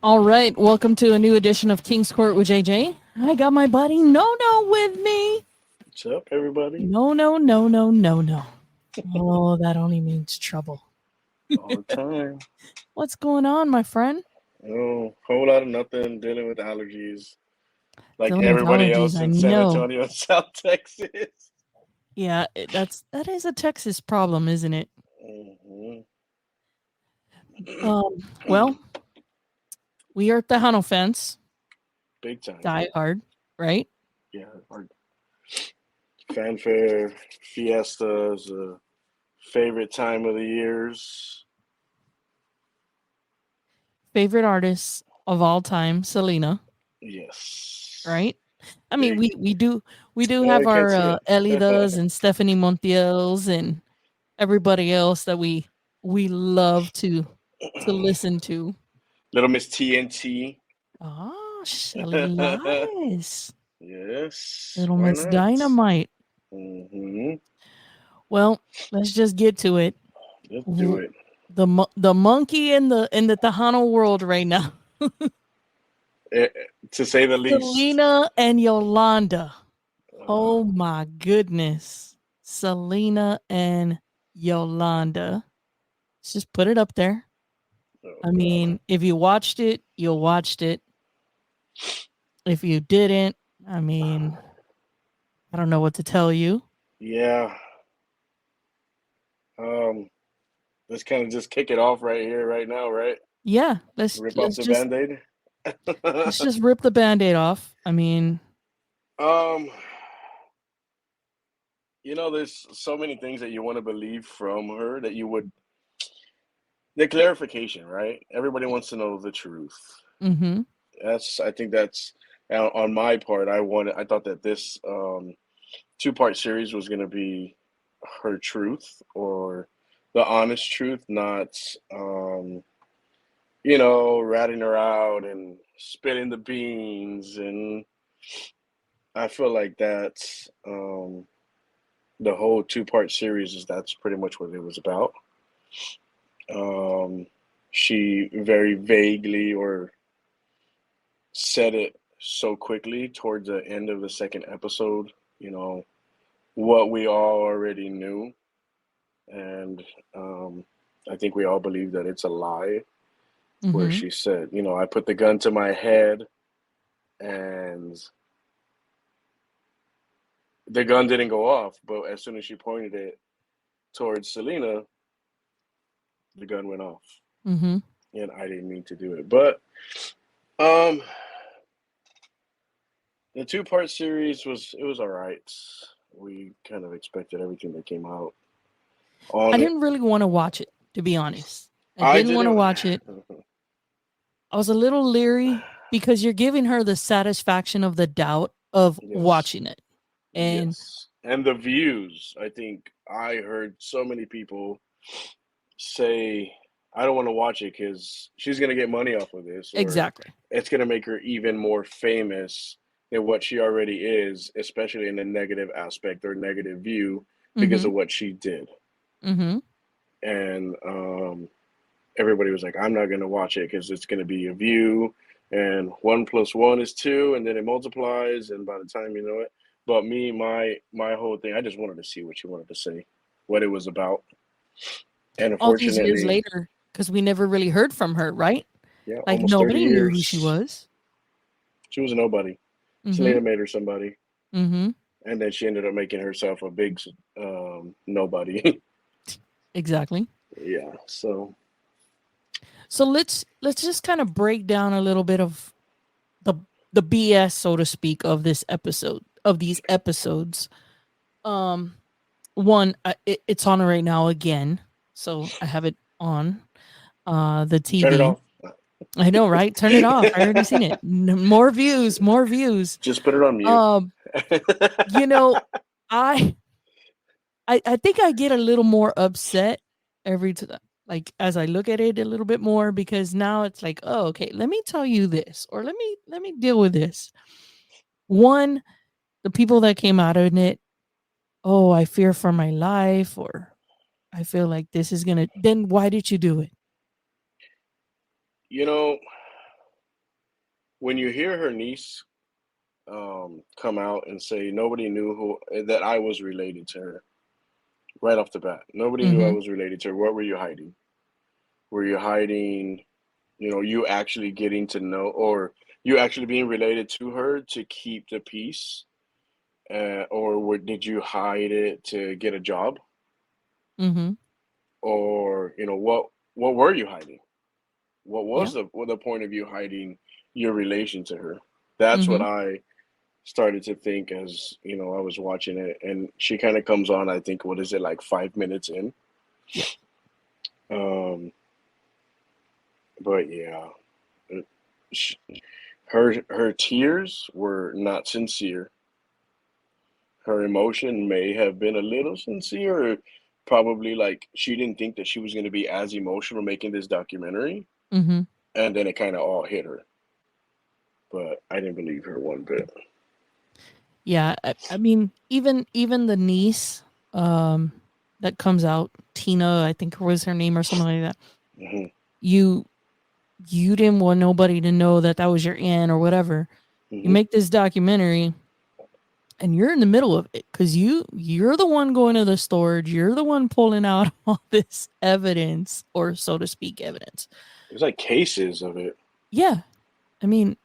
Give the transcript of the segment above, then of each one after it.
All right, welcome to a new edition of King's Court with JJ. I got my buddy No No with me. What's up, everybody? No, no, no, no, no, no. Oh, that only means trouble. All the time. What's going on, my friend? Oh, whole lot of nothing. Dealing with allergies, like Dealing with everybody allergies, else I in San know. Antonio, South Texas. Yeah, that is a Texas problem, isn't it? hmm Well, we are at the Tejano fans, Big time. die hard, right? Yeah, our fanfare, fiestas, favorite time of the years. Favorite artist of all time, Selena, Yes, right? I mean, big. we do have I can't our see it. Elidas and Stephanie Montiels and everybody else that we love to listen to. Little Miss TNT. Ah, Shelly Lies. Yes, Little why Miss not? Dynamite. hmm Well, let's just get to it. Let's do W- it. The monkey in the Tejano world right now. Eh, to say the least. Selena and Yolanda. Uh, Oh my goodness. Selena and Yolanda. Let's just put it up there. oh I God. mean, if you watched it, you watched it. If you didn't, I mean, I don't know what to tell you. Yeah. Um, let's kind of just kick it off right here, right now, right? Yeah, let's Rip off let's the just band-aid. let's just rip the band-aid off. I mean, um, there's so many things that you want to believe from her that you would the clarification, right? Everybody wants to know the truth. mhm. I think that's on my part. I thought that this two-part series was going to be her truth or the honest truth, not ratting her out and spitting the beans. And I feel like that's the whole two-part series is that's pretty much what it was about. Um, she very vaguely or said it so quickly towards the end of the second episode, you know, what we all already knew. And I think we all believe that it's a lie, where Mhm. she said, I put the gun to my head and the gun didn't go off, but as soon as she pointed it towards Selena, the gun went off. Mhm. And I didn't mean to do it. But um the two-part series was all right. We kind of expected everything that came out I on it. didn't really want to watch it, to be honest. I I didn't want to didn't watch it. I was a little leery because you're giving her the satisfaction of the doubt of yes. watching it. And Yes. And the views, I think I heard so many people say I don't want to watch it because she's going to get money off of this, or exactly. it's going to make her even more famous than what she already is, especially in a negative aspect or negative view because Mhm. of what she did. Mhm. And everybody was like, I'm not going to watch it because it's going to be a view, and one plus one is two, and then it multiplies, and by the time you know it. But me, my whole thing, I just wanted to see what she wanted to say, what it was about. And All these years unfortunately, later cuz we never really heard from her, right? yeah, Like almost 30 nobody knew who she years. was. She was a nobody. Mhm. Selena made her somebody, Mhm. and then she ended up making herself a big nobody. Exactly. Yeah. So So let's just kind of break down a little bit of the the BS, so to speak, of this episode of these episodes. Um, one, it's on right now again, so I have it on the turn it TV. off. I know, right? Turn it off. I already seen it. More views, more views. Just put it on mute. Um, you know, I I think I get a little more upset every time, like as I look at it a little bit more because now it's like, oh, okay, let me tell you this, or let me deal with this. One, the people that came out in it, oh, I fear for my life, or I feel like this is gonna. Then why did you do it? you know, when you hear her niece come out and say nobody knew who that I was related to her right off the bat. Nobody knew I Mhm. was related to her. What were you hiding? Were you hiding, you actually getting to know, or you actually being related to her to keep the peace? Did you hide it to get a job? Mhm. Or, what were you hiding? What Yeah. was the point of you hiding your relation to her? That's what Mhm. I started to think as, I was watching it. And she kind of comes on, I think, what is it, like 5 minutes in? Yeah. Um, but yeah, it- sh her tears were not sincere. Her emotion may have been a little sincere, or probably like she didn't think that she was going to be as emotional making this documentary, Mhm. and then it kind of all hit her. But I didn't believe her one bit. Yeah, I mean, even the niece, um, that comes out, Tina, I think was her name or something like that. Hmm. You you didn't want nobody to know that that was your aunt or whatever. You Hmm. make this documentary and you're in the middle of it because you're the one going to the storage. You're the one pulling out all this evidence, or so to speak, evidence. There's like cases of it. Yeah, I mean,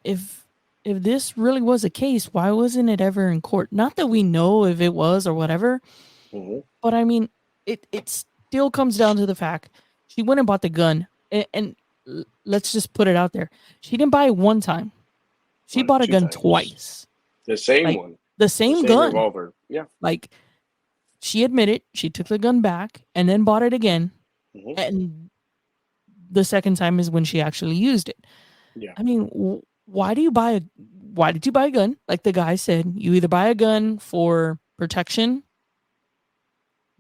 if if this really was a case, why wasn't it ever in court? Not that we know if it was or whatever, Hmm. but I mean, it still comes down to the fact she went and bought the gun, and let's just put it out there, she didn't buy it one time. She Well, bought a two gun times. twice, The same like one. the The same same gun. revolver. Yeah. Like she admitted she took the gun back and then bought it again, Hmm. and the second time is when she actually used it. Yeah. I mean, why did you buy a gun? Like the guy said, you either buy a gun for protection,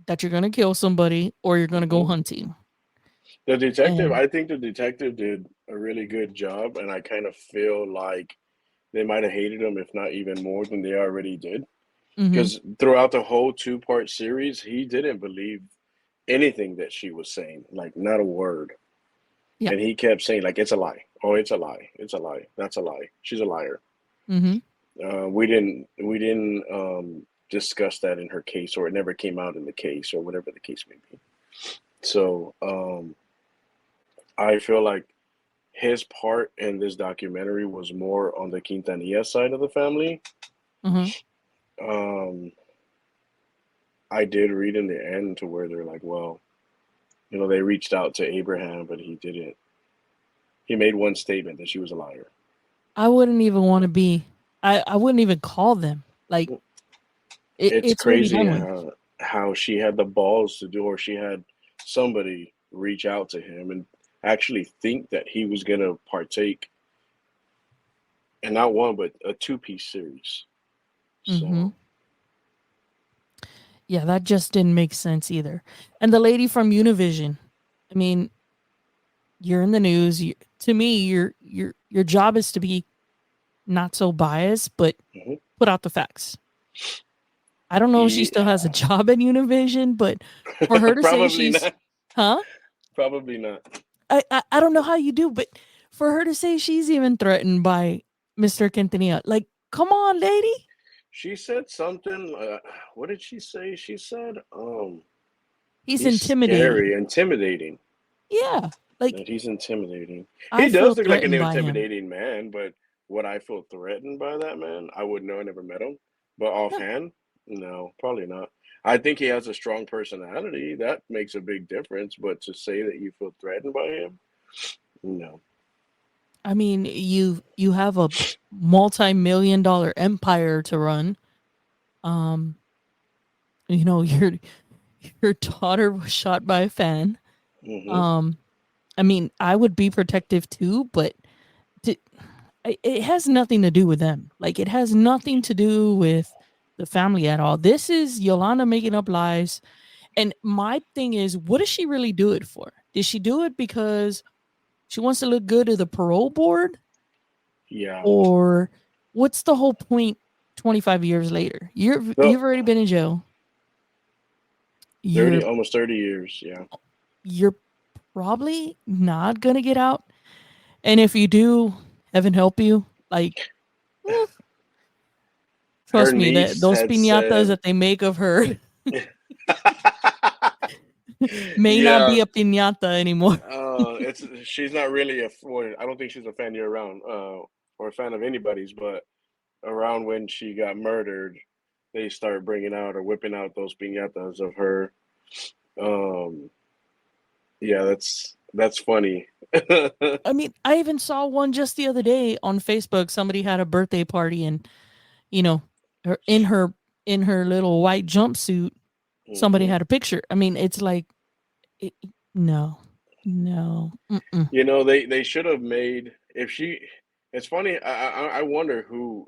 that you're gonna kill somebody, or you're gonna go Hmm. hunting. I And think the detective did a really good job, and I kind of feel like they might have hated him, if not even more than they already did. mhm, Because throughout the whole two-part series, he didn't believe anything that she was saying, like not a word. yeah, And he kept saying, like, it's a lie. Oh, it's a lie. It's a lie. That's a lie. She's a liar. mhm. We didn't discuss that in her case, or it never came out in the case, or whatever the case may be. So I feel like his part in this documentary was more on the Quintanilla side of the family. Mhm. Um, I did read in the end to where they're like, well, they reached out to Abraham, but he didn't. He made one statement that she was a liar. I wouldn't even want to be. I wouldn't even call them. Like It's it's already crazy done with. how she had the balls to do, or she had somebody reach out to him and actually think that he was going to partake in not one, but a two-piece series. Mhm. So, Yeah, that just didn't make sense either. And the lady from Univision. I mean, you're in the news. To me, your job is to be not so biased, but mhm. put out the facts. I don't know if she He, still has a job at Univision, but for her to say probably she's, not. huh? Probably not. I don't know how you do, but for her to say she's even threatened by Mr. Quintanilla, like, come on, lady. She said something. What did she say? She said, He's he's intimidating. scary, intimidating. Yeah. Like, That he's intimidating. I He feel does look like an threatened by him. intimidating man, but would I feel threatened by that man? I wouldn't know. I never met him. But No. offhand, no, probably not. I think he has a strong personality. That makes a big difference. But to say that you feel threatened by him, no. I mean, you have a multi-million dollar empire to run. Um, your your daughter was shot by a fan. Hmm. Um, I mean, I would be protective too, but to, it has nothing to do with them. Like, it has nothing to do with the family at all. This is Yolanda making up lies. And my thing is, what does she really do it for? Did she do it because she wants to look good to the parole board? Yeah. Or what's the whole point 25 years later? So You've already been in jail. 30, You're almost 30 years. Yeah. you're probably not gonna get out. And if you do, Heaven help you. Like, mm, Her trust me, that niece those had piñatas said, that they make of her may not "Yeah, be a piñata anymore. it's she's not really a. Well, I don't think she's a fan year round, or a fan of anybody's. But around when she got murdered, they start bringing out or whipping out those piñatas of her. Um, yeah, that's funny. I mean, I even saw one just the other day on Facebook. Somebody had a birthday party, and you know, her in her little white jumpsuit. Somebody Hmm. had a picture. I mean, it's like, it, no, no. Mm-mm. They should have made if she. It's funny. I wonder who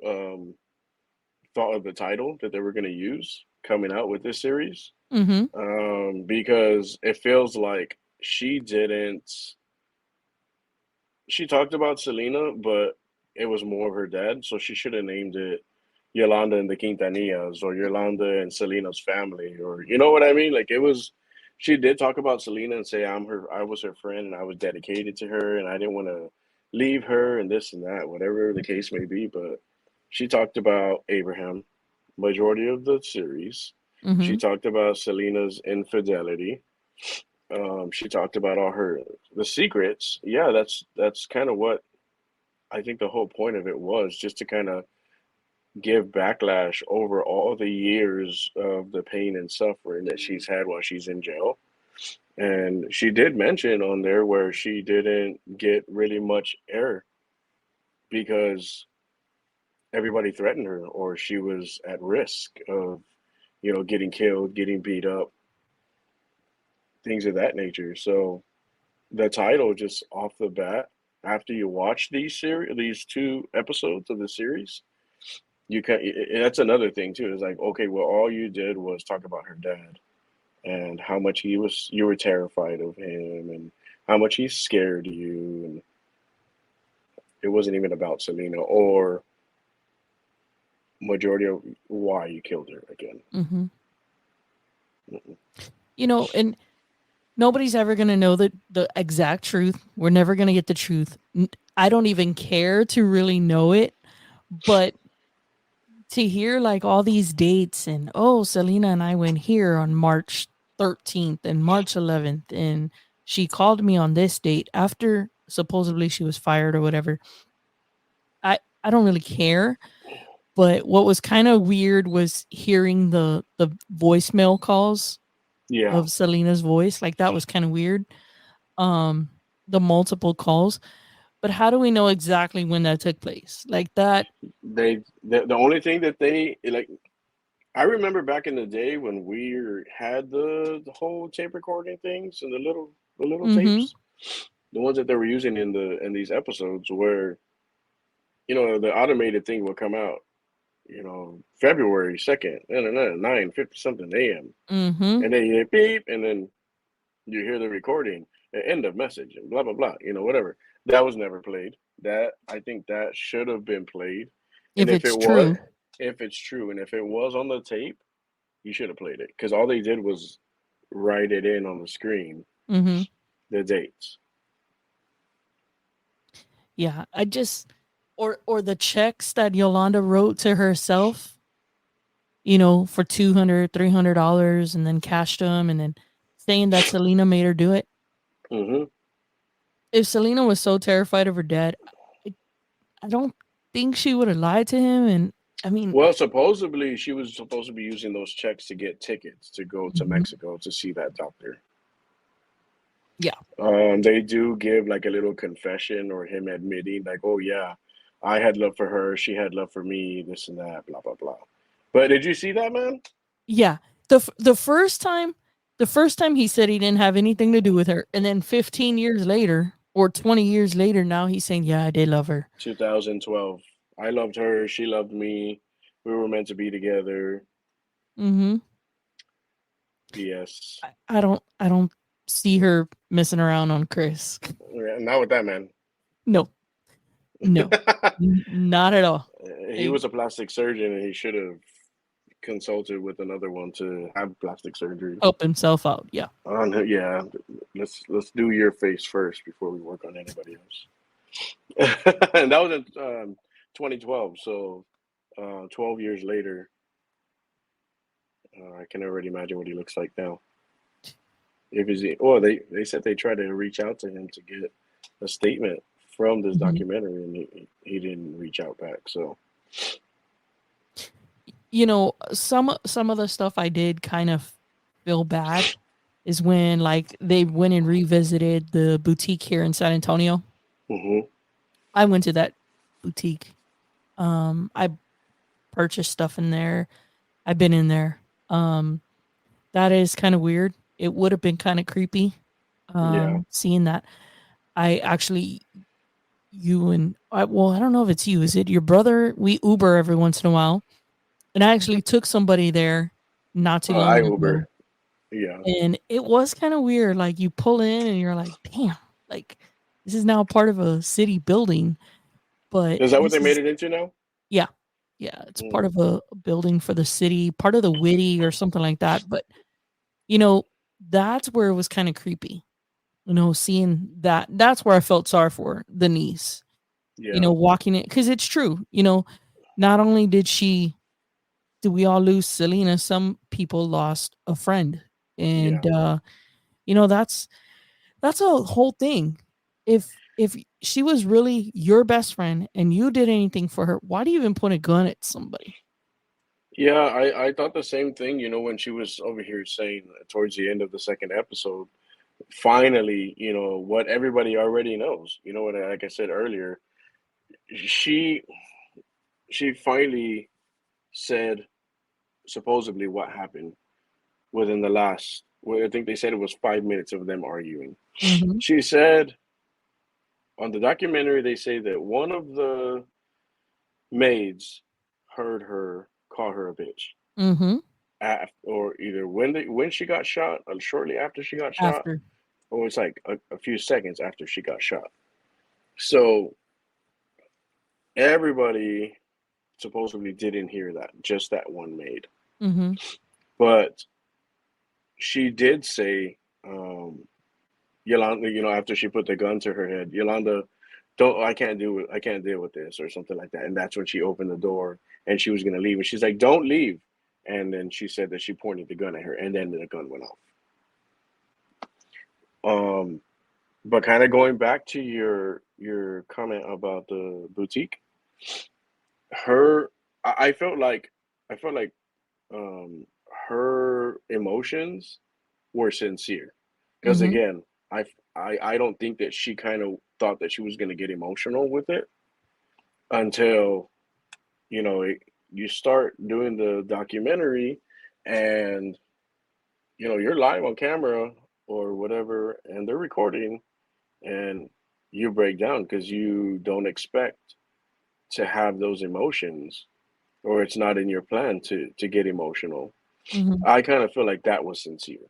thought of the title that they were going to use coming out with this series. Mm-hmm. Because it feels like she didn't. She talked about Selena, but it was more of her dad, so she should have named it Yolanda and the Quintanillas or Yolanda and Selena's family, or you know what I mean? Like it was. She did talk about Selena and say I was her friend, and I was dedicated to her, and I didn't want to leave her, and this and that, whatever the case may be. But she talked about Abraham, majority of the series. She Mm-hmm. talked about Selena's infidelity. She talked about all her the secrets. Yeah, that's kind of what I think the whole point of it was, just to kind of give backlash over all the years of the pain and suffering that she's had while she's in jail. And she did mention on there where she didn't get really much air because everybody threatened her or she was at risk of, getting killed, getting beat up, things of that nature. So the title just off the bat, after you watch these two episodes of the series, you can that's another thing too. It's like, okay, well, all you did was talk about her dad and how much you were terrified of him and how much he scared you, and it wasn't even about Selena or majority of why you killed her again. Mm-hmm. Mm-mm. And nobody's ever going to know the exact truth. We're never going to get the truth. I don't even care to really know it, but to hear like all these dates and, oh, Selena and I went here on March 13th and March 11th, and she called me on this date after supposedly she was fired or whatever. I don't really care, but what was kind of weird was hearing the voicemail calls Yeah, of Selena's voice. Like that was kind of weird. Um the multiple calls, but how do we know exactly when that took place? Like that. the only thing that they like. I remember back in the day when we had the whole tape recording things and the little Mhm. tapes, the ones that they were using in these episodes, where the automated thing will come out, February 2nd, 9:50 something a.m. Mhm. and then you hit beep, and then you hear the recording, end of message, and blah blah blah, whatever. That was never played. That I think that should have been played, and If it's true. if it's true, and if it was on the tape, you should have played it because all they did was write it in on the screen, Mhm. the dates. Yeah, I just or the checks that Yolanda wrote to herself, for 200, $300 and then cashed them and then saying that Selena made her do it. Hmm. If Selena was so terrified of her dad, I, I don't think she would have lied to him. And I mean, Well, supposedly she was supposed to be using those checks to get tickets to go to mhm, Mexico to see that doctor. yeah, They do give like a little confession or him admitting, like, oh, yeah, I had love for her, she had love for me, this and that, blah, blah, blah. But did you see that, man? yeah. The first time he said he didn't have anything to do with her, and then 15 years later or 20 years later, now he's saying, yeah, I did love her. 2012. I loved her, she loved me, we were meant to be together. Mm-hmm. BS. I don't see her messing around on Chris. Yeah, not with that man. No, no, not at all. He Like, was a plastic surgeon and he should have consulted with another one to have plastic surgery. help himself out. Yeah. Yeah, let's do your face first before we work on anybody else. And that was in 2012. So 12 years later, I can already imagine what he looks like now. If he's, oh, they said they tried to reach out to him to get a statement from this Mhm. documentary, and he didn't reach out back. So, You know, some of the stuff I did kind of feel bad is when like they went and revisited the boutique here in San Antonio. hmm I went to that boutique. I purchased stuff in there. I've been in there. Um, that is kind of weird. It would have been kind of creepy yeah, seeing that. I actually you and well, I don't know if it's you. Is it your brother? We Uber every once in a while. And I actually took somebody there not too long I ago. Uber. Yeah, And it was kind of weird. Like you pull in and you're like, damn, like this is now part of a city building, but is that what this they made is it into now? yeah. Yeah, it's part Mm, of a building for the city, part of the witty or something like that. But you know, that's where it was kind of creepy. You know, seeing that's where I felt sorry for the niece. You yeah, know, walking it because it's true. You know, not only did we all lose Selena, some people lost a friend. yeah, And you know, that's a whole thing. If she was really your best friend and you did anything for her, why do you even point a gun at somebody? yeah. I thought the same thing. You know, when she was over here saying towards the end of the second episode, finally, what everybody already knows. You know what? Like I said earlier, she she finally said supposedly what happened within the last. Well, I think they said it was 5 minutes of them arguing. Mhm. She said on the documentary they say that one of the maids heard her call her a bitch, Mhm. or either when she got shot, or shortly after she got shot, After. or it's like a few seconds after she got shot. So everybody supposedly didn't hear that, just that one maid. Mhm. But she did say, Yolanda, after she put the gun to her head, Yolanda, don't, I can't do it. I can't deal with this, or something like that. And that's when she opened the door and she was going to leave. And she's like, don't leave. And then she said that she pointed the gun at her, and then the gun went off. Um, but kind of going back to your comment about the boutique, her, I felt like, I felt like, um, her emotions were sincere, because Mhm. again, I don't think that she kind of thought that she was going to get emotional with it until you start doing the documentary, and you're live on camera or whatever, and they're recording, and you break down because you don't expect to have those emotions, or it's not in your plan to get emotional. Mhm. I kind of feel like that was sincere.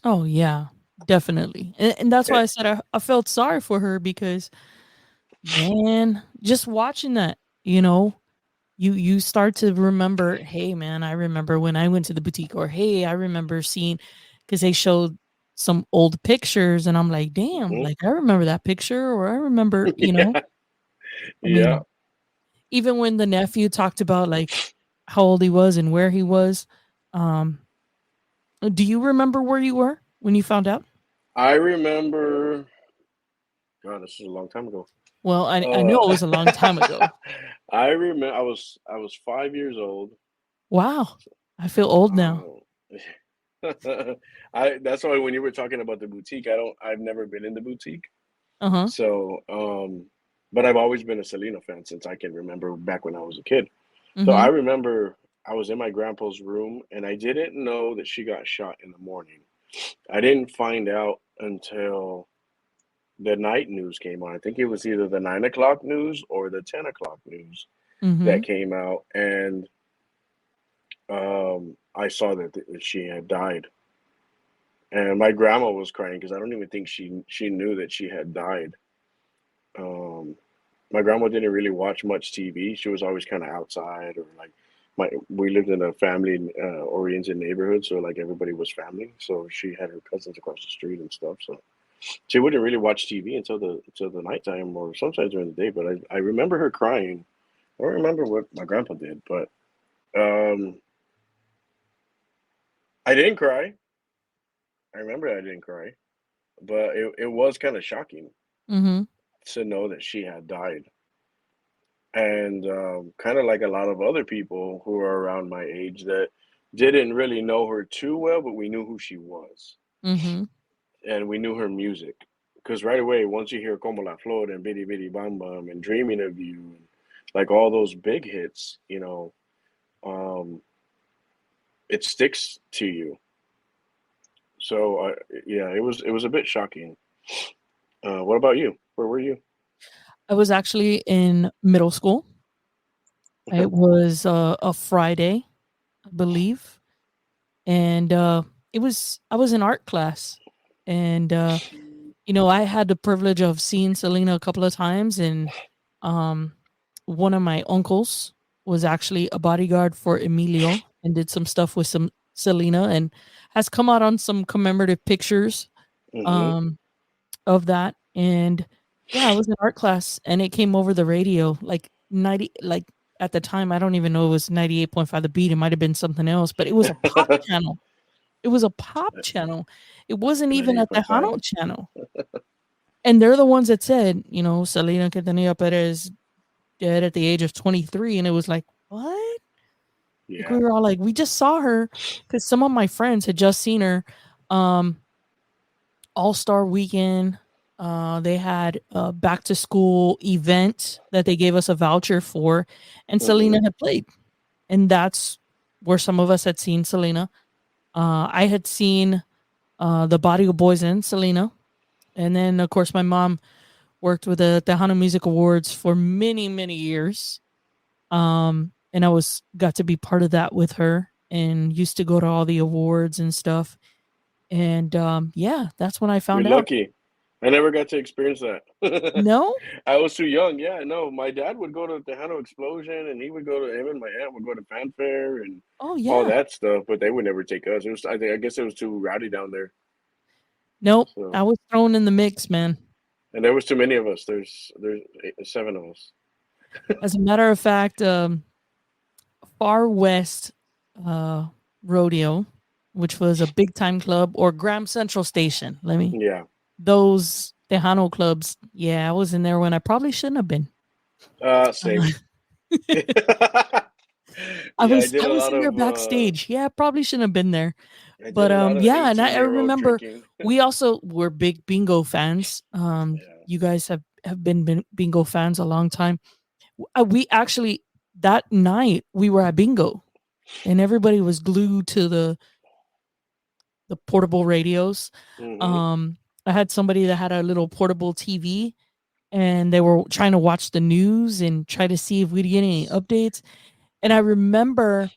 Oh yeah, definitely. And that's Eh, why I said I felt sorry for her because man, just watching that, you know, you start to remember, hey man, I remember when I went to the boutique, or hey, I remember seeing because they showed some old pictures and I'm like, damn, mhm. like I remember that picture, or I remember, you know, Yeah, I yeah. mean, even when the nephew talked about like how old he was and where he was, um, do you remember where you were when you found out? I remember. God, this is a long time ago. Well, I know it Uh, was a long time ago. I remember I was 5 years old. Wow. I feel old now. Um, I that's why when you were talking about the boutique, I've never been in the boutique. Uh-huh. So, but I've always been a Selena fan since I can remember back when I was a kid. So I Mhm. remember I was in my grandpa's room and I didn't know that she got shot in the morning. I didn't find out until the night news came on. I think it was either the 9 o'clock news or the 10 o'clock news that Mhm. came out, and I saw that she had died, and my grandma was crying because I don't even think she knew that she had died. Um, my grandma didn't really watch much TV. She was always kind of outside, or like we lived in a family oriented neighborhood, so like everybody was family. So she had her cousins across the street and stuff. So. She wouldn't really watch TV until the nighttime or sometimes during the day. But I remember her crying. I don't remember what my grandpa did, but um, I didn't cry. I remember I didn't cry, but it was kind of shocking Mhm. to know that she had died. And kind of like a lot of other people who are around my age that didn't really know her too well, but we knew who she was Mhm. and we knew her music. Because right away, once you hear Como La Flor and Bitty Bitty Bam Bam and Dreaming of You, and like all those big hits, um, it sticks to you. So yeah, it was a bit shocking. What about you? Where were you? I was actually in middle school. It was a Friday, I believe, and I was in art class, and I had the privilege of seeing Selena a couple of times, and um, one of my uncles was actually a bodyguard for Emilio and did some stuff with some Selena, and has come out on some commemorative pictures Hmm. um, of that. And yeah, I was in art class, and it came over the radio like 90, like at the time, I don't even know it was 98.5 the beat. It might have been something else, but it was a pop channel. It was a pop channel. It wasn't even a 98.5. Tejano channel. And they're the ones that said, Selena Quintanilla Perez dead at the age of 23. And it was like, what? Like we Yeah. were all like, we just saw her because some of my friends had just seen her. Um, All-Star Weekend. They had a back to school event that they gave us a voucher for, and Hmm. Selena had played. And that's where some of us had seen Selena. I had seen the Body of Boys and Selena. And then, of course, my mom worked with the Tejano Music Awards for many, many years. And I was got to be part of that with her and used to go to all the awards and stuff. And yeah, that's when I You're found out. lucky. I never got to experience that. No? I was too young. Yeah, no. My dad would go to Tejano Explosion, and he would go to him and my aunt would go to Fanfare and Oh all yeah. that stuff, but they would never take us. It was, I guess, it was too rowdy down there. Nope. I So, was thrown in the mix, man. and there was too many of us. There's seven of us. As a matter of fact, Far West uh, Rodeo, which was a big time club, or Graham Central Station. Yeah. Those Tejano clubs. Yeah, I was in there when I probably shouldn't have been. Same. Uh, I Yeah, I was did I a was lot in there of backstage. Yeah, I probably shouldn't have been there. I did But a lot of yeah, and I 18-year-old remember drinking. we also were big bingo fans. Yeah. You guys have been bingo fans a long time. We actually that night we were at bingo, and everybody was glued to the portable radios. Hmm. Um, I had somebody that had a little portable TV, and they were trying to watch the news and try to see if we'd get any updates. And I remember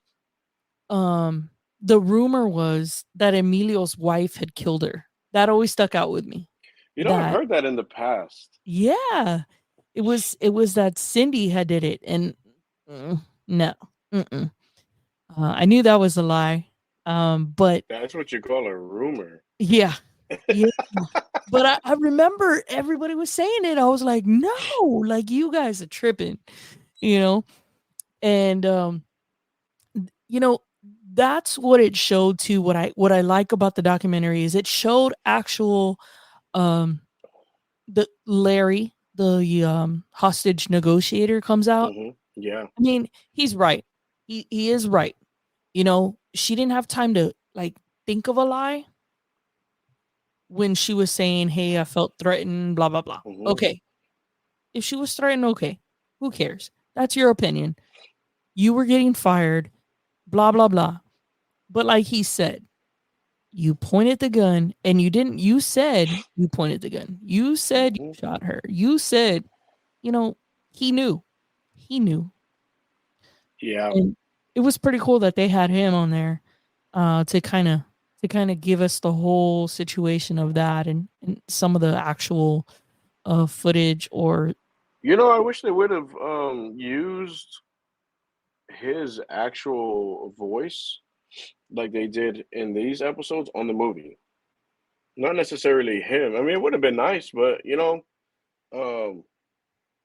um the rumor was that Emilio's wife had killed her. That always stuck out with me. I've That heard that in the past. yeah, it was that Cindy had did it, and no, mm-mm. I knew that was a lie. But That's what you call a rumor. yeah, yeah. But I remember everybody was saying it. I was like, no, like you guys are tripping, you know. And you know that's what it showed to what I like about the documentary is it showed actual um the Larry, the hostage negotiator comes out. Yeah. I mean, he's right. He is right. She didn't have time to like think of a lie when she was saying, "Hey, I felt threatened, blah blah blah." Hmm. Okay. If she was threatened, okay. Who cares? That's your opinion. You were getting fired, blah blah blah. But like he said, you pointed the gun and you said you pointed the gun. You said you Hmm. shot her. You said, you know, he knew. He knew. Yeah. And it was pretty cool that they had him on there to kind of give us the whole situation of that and some of the actual footage or I wish they would have used his actual voice like they did in these episodes on the movie. not necessarily him. I mean, it would have been nice, but um,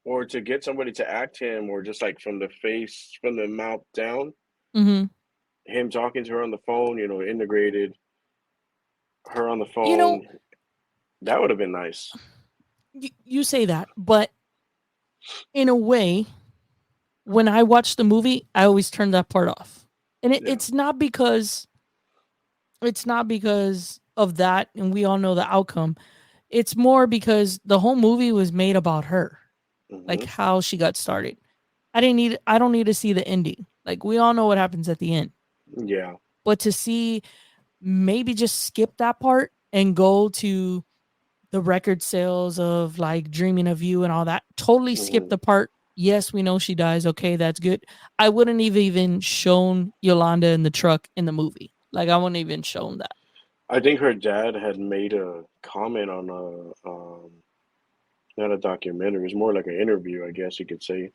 or to get somebody to act him, or just like from the face, from the mouth down, Mhm. him talking to her on the phone, integrated her on the You know, phone. That would have been nice. you say that, but in a way, when I watch the movie, I always turn that part off. And Yeah. it's not because of that, and we all know the outcome. It's more because the whole movie was made about her, like Hmm. how she got started. I don't need to see the ending. Like we all know what happens at the end. Yeah. But to see, maybe just skip that part and go to the record sales of like Dreaming of You and all that. Totally skip Hmm. the part. Yes, we know she dies. Okay, that's good. I wouldn't have even shown Yolanda in the truck in the movie. Like I wouldn't even shown that. I think her dad had made a comment on not a documentary. It's more like an interview, I guess you could say,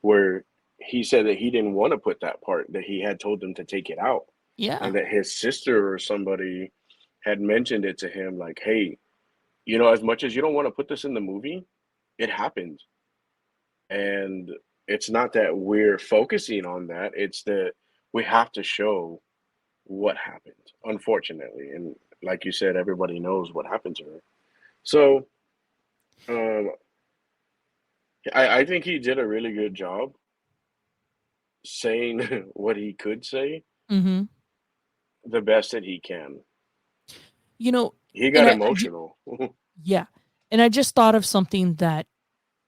where he said that he didn't want to put that part, that he had told them to take it out, Yeah. and that his sister or somebody had mentioned it to him, like, "Hey, as much as you don't want to put this in the movie, it happened, and it's not that we're focusing on that. It's that we have to show what happened, unfortunately." And like you said, everybody knows what happened to her. So um, I think he did a really good job saying what he could say Mhm. the best that he can. You know, He and got emotional. yeah. And I just thought of something that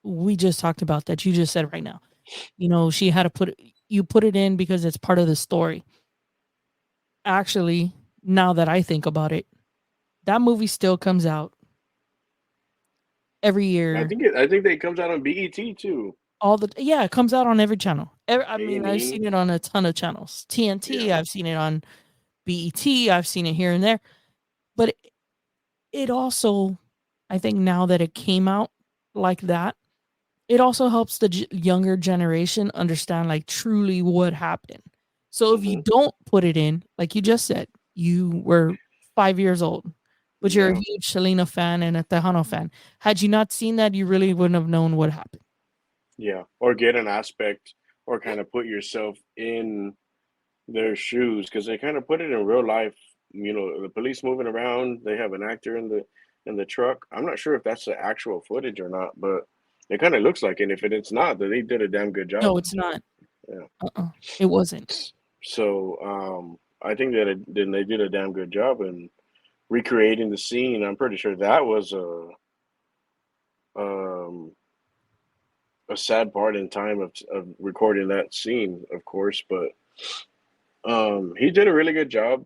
we just talked about that you just said right now. She had to put it in because it's part of the story. Actually, now that I think about it, that movie still comes out every year. I think that it comes out on BET too. All the Yeah, it comes out on every channel. I A mean, and I've E. seen it on a ton of channels. TNT, Yeah. I've seen it on BET, I've seen it here and there. But it also, I think now that it came out like that, it also helps the younger generation understand like truly what happened. So if you Hmm. don't put it in, like you just said, you were 5 years old, but you're a Yeah. huge Selena fan and a Tejano fan. Had you not seen that, you really wouldn't have known what happened. Yeah. Or get an aspect, or kind of put yourself in their shoes, because they kind of put it in real life. The police moving around. They have an actor in the truck. I'm not sure if that's the actual footage or not, but it kind of looks like it. And if it's not, then they did a damn good job. No, it's not. Yeah. It wasn't. So I think that then they did a damn good job in recreating the scene. I'm pretty sure that was um, a sad part in time of recording that scene, of course, but he did a really good job.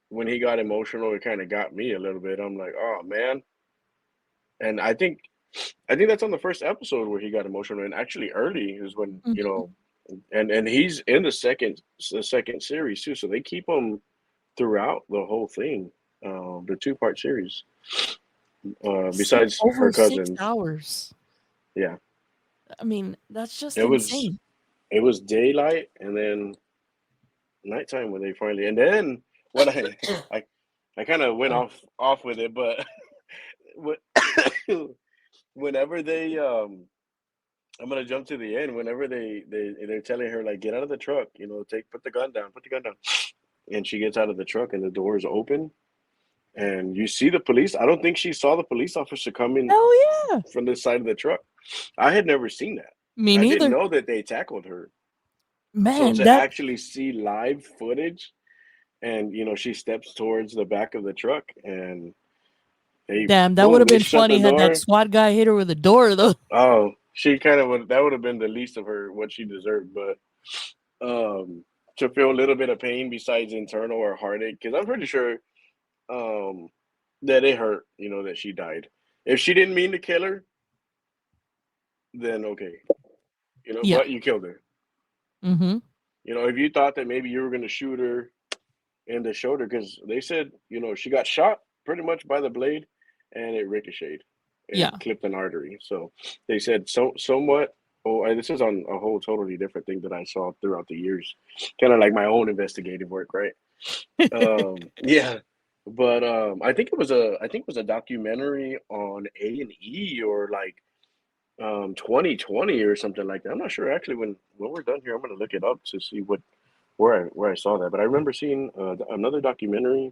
When he got emotional, it kind of got me a little bit. I'm like, oh man. And I think that's on the first episode where he got emotional, and actually early is when Mhm. and he's in the second series too, so they keep him throughout the whole thing, the two-part series. Besides her Over 6 cousins, hours. yeah, I mean, that's just it was insane. it was daylight and then nighttime when they finally, and then what I I kind of went Sorry. off with it, but what whenever they I'm gonna jump to the end. Whenever they're telling her, like, get out of the truck, put the gun down, and she gets out of the truck and the door is open and you see the police. I don't think she saw the police officer coming Hell yeah. from the side of the truck. I had never seen that. Me I didn't neither. know that they tackled her. So Man, to that actually see live footage, and she steps towards the back of the truck and they damn, that would boom, have they been shut the funny had that door. SWAT guy hit her with a door though. Oh, she kind of would, that would have been the least of her what she deserved, but um to feel a little bit of pain besides internal or heartache, because I'm pretty sure um that it hurt, that she died. If she didn't mean to kill her, then okay, Yeah. but you killed her. Mhm. If you thought that maybe you were gonna shoot her in the shoulder, because they said, she got shot pretty much by the blade, and it ricocheted and Yeah. clipped an artery. So they said somewhat. Oh, and this is on a whole totally different thing that I saw throughout the years, kind of like my own investigative work, right? Yeah. But I think it was a documentary on A&E or like 2020 or something like that. I'm not sure actually when we're done here. I'm gonna look it up to see where I saw that. But I remember seeing another documentary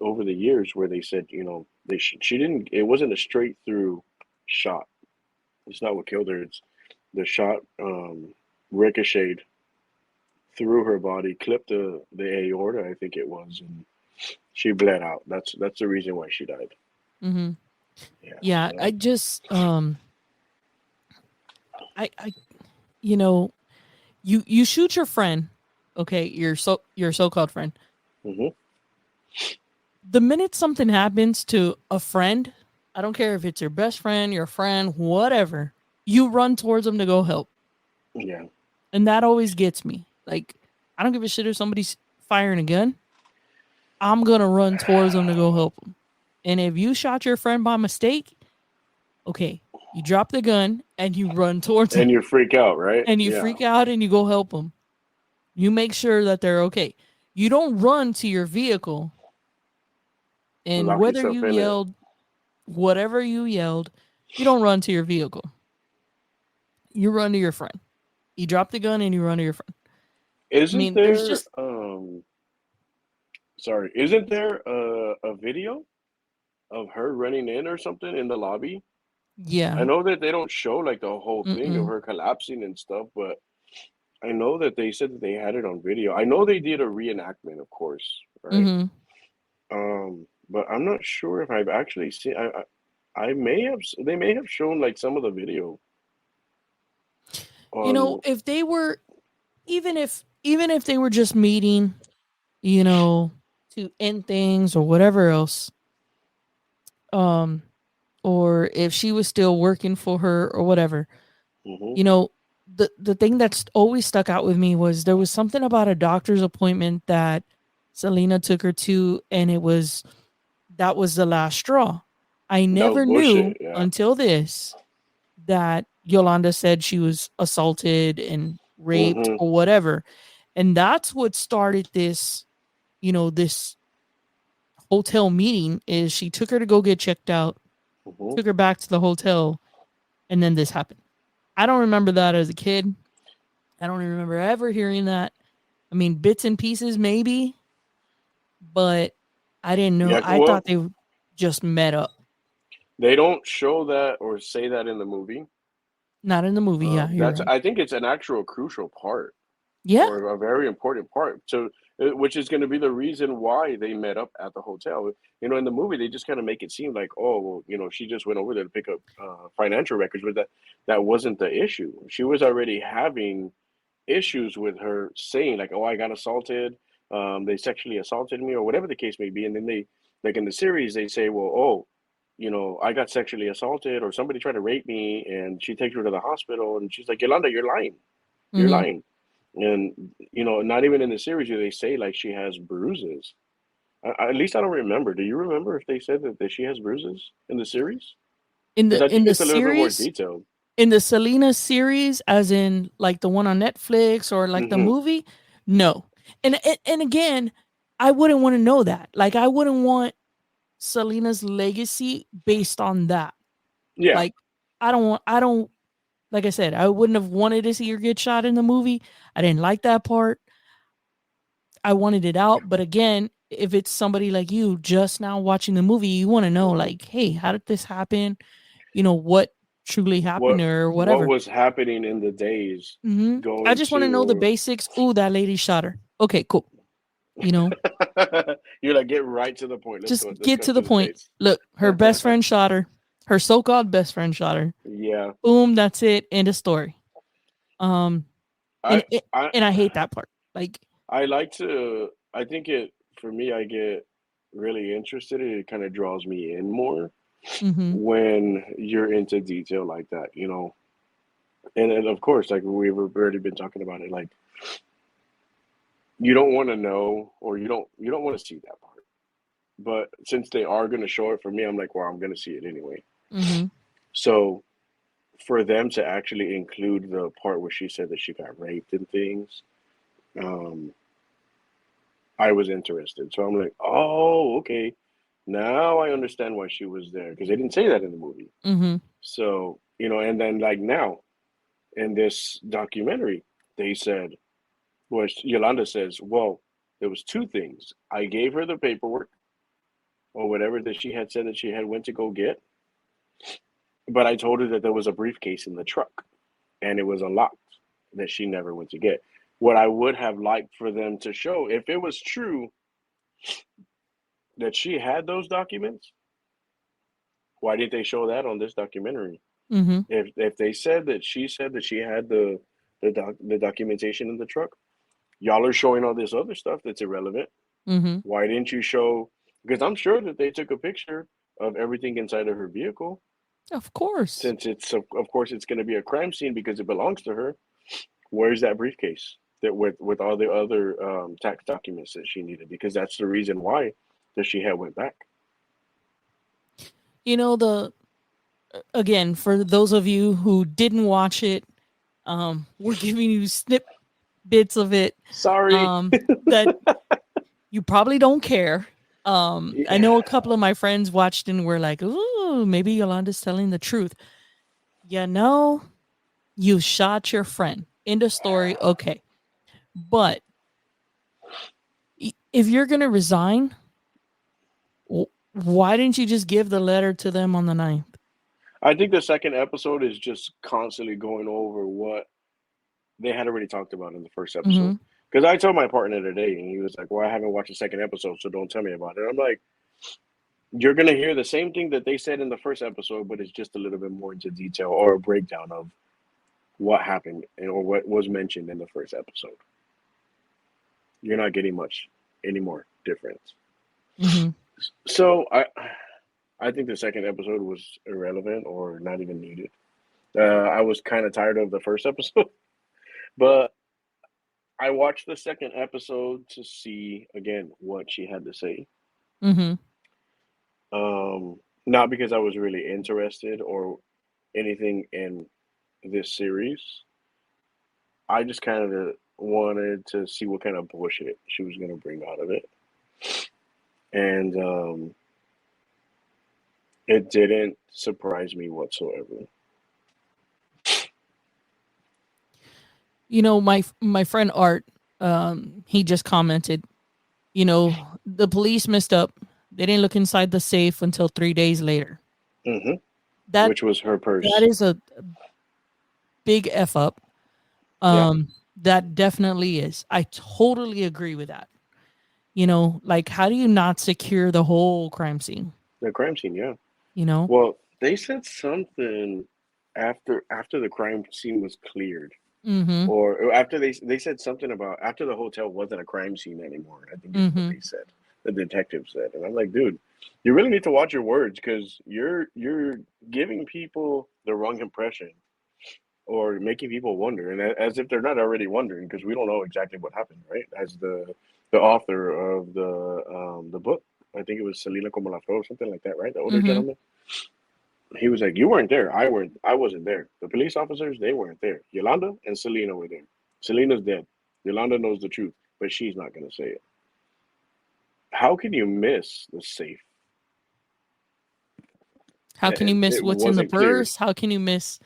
over the years where they said, you know, she didn't. It wasn't a straight through shot. It's not what killed her. It's the shot ricocheted through her body, clipped the aorta, I think it was, and she bled out. That's the reason why she died. Mhm. Yeah. Yeah, So. I just I you know, you shoot your friend, okay, your so-called friend. Hmm. The minute something happens to a friend, I don't care if it's your best friend, your friend, whatever, you run towards them to go help. Yeah. And that always gets me. Like, I don't give a shit if somebody's firing a gun. I'm going to run towards them to go help them. And if you shot your friend by mistake, okay, you drop the gun and you run towards them And you freak out, right? and you Yeah. freak out and you go help them. You make sure that they're okay. You don't run to your vehicle, and Lock whether yourself you in it. yelled, whatever you yelled, you don't run to your vehicle. You run to your friend. You drop the gun and you run to your friend. I Isn't mean, there's there just, sorry, isn't there a video of her running in or something in the lobby? I yeah. know that they don't show like the whole thing of Mm-mm. her collapsing and stuff, but I know that they said that they had it on video. I know they did a reenactment, of course, right? Mm-hmm. But I'm not sure if I've actually seen. I may have. They may have shown like some of the video You know, on. if they were, even if they were just meeting, you know, to end things or whatever else, um, or if she was still working for her or whatever, Hmm. you know, the thing that's always stuck out with me was there was something about a doctor's appointment that Selena took her to, and that was the last straw. I That was never knew bullshit. Yeah. until this that Yolanda said she was assaulted and raped Hmm. or whatever. And that's what started this, this hotel meeting is she took her to go get checked out, Hmm. took her back to the hotel, and then this happened. I don't remember that as a kid. I don't even remember ever hearing that. I mean, bits and pieces maybe, but I didn't know. Yeah. I Well, thought they just met up. they don't show that or say that in the movie. Not in the movie. Yeah, you're That's. right. I think it's an actual crucial part Yeah. or a very important part. So, which is going to be the reason why they met up at the hotel. You know, in the movie, they just kind of make it seem like, oh, well, you know, she just went over there to pick up financial records, but that wasn't the issue. She was already having issues with her saying like, "Oh, I got assaulted. They sexually assaulted me, or whatever the case may be." And then they, like in the series, they say, "Well, oh, you know, I got sexually assaulted, or somebody tried to rape me," and she takes her to the hospital, and she's like, "Yolanda, you're lying. You're Mm-hmm. lying." And you know, not even in the series do they say like she has bruises. At least I don't remember. Do you remember if they said that she has bruises in the series? In Because the I in think the it's a little bit more series, detailed. in the Selena series, as in like the one on Netflix or like the Hmm. movie, no. And again, I wouldn't want to know that. Like I wouldn't want Selena's legacy based on that. Yeah. Like I don't like I said, I wouldn't have wanted to see her get shot in the movie. I didn't like that part. I wanted it out, but again, if it's somebody like you just now watching the movie, you want to know Hmm. like, hey, how did this happen? What truly happened what to her or what whatever. was happening in the days I going just want to to know the or basics. Ooh, that lady shot her. Okay, cool. You know, you're like get right to the point. just Let's get cut to the to the point. chase. Look, her best friend shot her. Her so-called best friend shot her. Yeah. Boom, that's it. End of story. Um, I and it, I and I hate that part. Like, I like to I think it for me I get really interested and it kind of draws me in more mm-hmm, when you're into detail like that, you know. And of course like we've already been talking about it like you don't want to know or you don't want to see that part. But since they are going to show it for me, I'm like, well, I'm going to see it anyway. mm-hmm, So for them to actually include the part where she said that she got raped and things, um, I was interested. So I'm like, oh, okay. Now I understand why she was there because they didn't say that in the movie. Mhm. So, and then like now in this documentary, they said, well, Yolanda says, well, there was two things. I gave her the paperwork or whatever that she had said that she had went to go get, but I told her that there was a briefcase in the truck and it was unlocked that she never went to get. What I would have liked for them to show, if it was true that she had those documents, why did they show that on this documentary? Mhm. If they said that she had the documentation in the truck, y'all are showing all this other stuff that's irrelevant. Mhm. Why didn't you show? Because I'm sure that they took a picture of everything inside of her vehicle. Of course. Since it's of course it's going to be a crime scene because it belongs to her. Where's that briefcase that with all the other tax documents that she needed? Because that's the reason why that she had went back. The again, for those of you who didn't watch it, we're giving you snip bits of it Sorry. that you probably don't care. I know Yeah. a couple of my friends watched and were like, "Ooh, maybe Yolanda's telling the truth." You know, you shot your friend. End of story. Okay, but if you're gonna resign, why didn't you just give the letter to them on the ninth? I think the second episode is just constantly going over what they had already talked about in the first episode. Mm-hmm. Because I told my partner today, and he was like, "Well, I haven't watched the second episode, so don't tell me about it." I'm like, "You're gonna hear the same thing that they said in the first episode, but it's just a little bit more into detail or a breakdown of what happened or what was mentioned in the first episode. You're not getting much any more difference." Mm-hmm. So I think the second episode was irrelevant or not even needed. I was kind of tired of the first episode, but I watched the second episode to see again what she had to say. Mm-hmm. Not because I was really interested or anything in this series. I just kind of wanted to see what kind of bullshit she was going to bring out of it, and it didn't surprise me whatsoever. My friend Art, he just commented, the police messed up. They didn't look inside the safe until 3 days later. Hmm. That Which was her that purse. is a big f up. Yeah, That definitely is. I totally agree with that. Like how do you not secure the whole crime scene? the crime scene. Yeah. You know? Well, they said something after the crime scene was cleared, Mm-hmm. or after they said something about after the hotel wasn't a crime scene anymore. I think is what Mm-hmm. they said. The detective said, and I'm like, dude, you really need to watch your words because you're giving people the wrong impression or making people wonder, and as if they're not already wondering because we don't know exactly what happened, right? As the author of the book, I think it was Selena como la Flor, something like that, right? The older Mm-hmm. gentleman. He was like, "You weren't there. I wasn't there. The police officers, they weren't there. Yolanda and Selena were there. Selena's dead. Yolanda knows the truth, but she's not going to say it. How can you miss the safe? How can you miss It what's in the wasn't cleared. purse? How can you miss,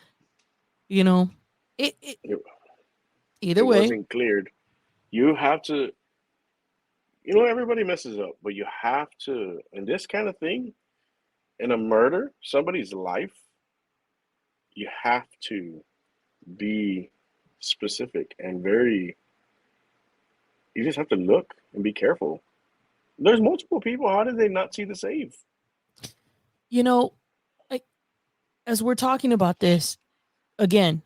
you know, it It, it either way. wasn't cleared. You have to. Everybody messes up, but you have to. In this kind of thing, in a murder, somebody's life, you have to be specific and very. You just have to look and be careful. There's multiple people. How did they not see the save? You know, like as we're talking about this again,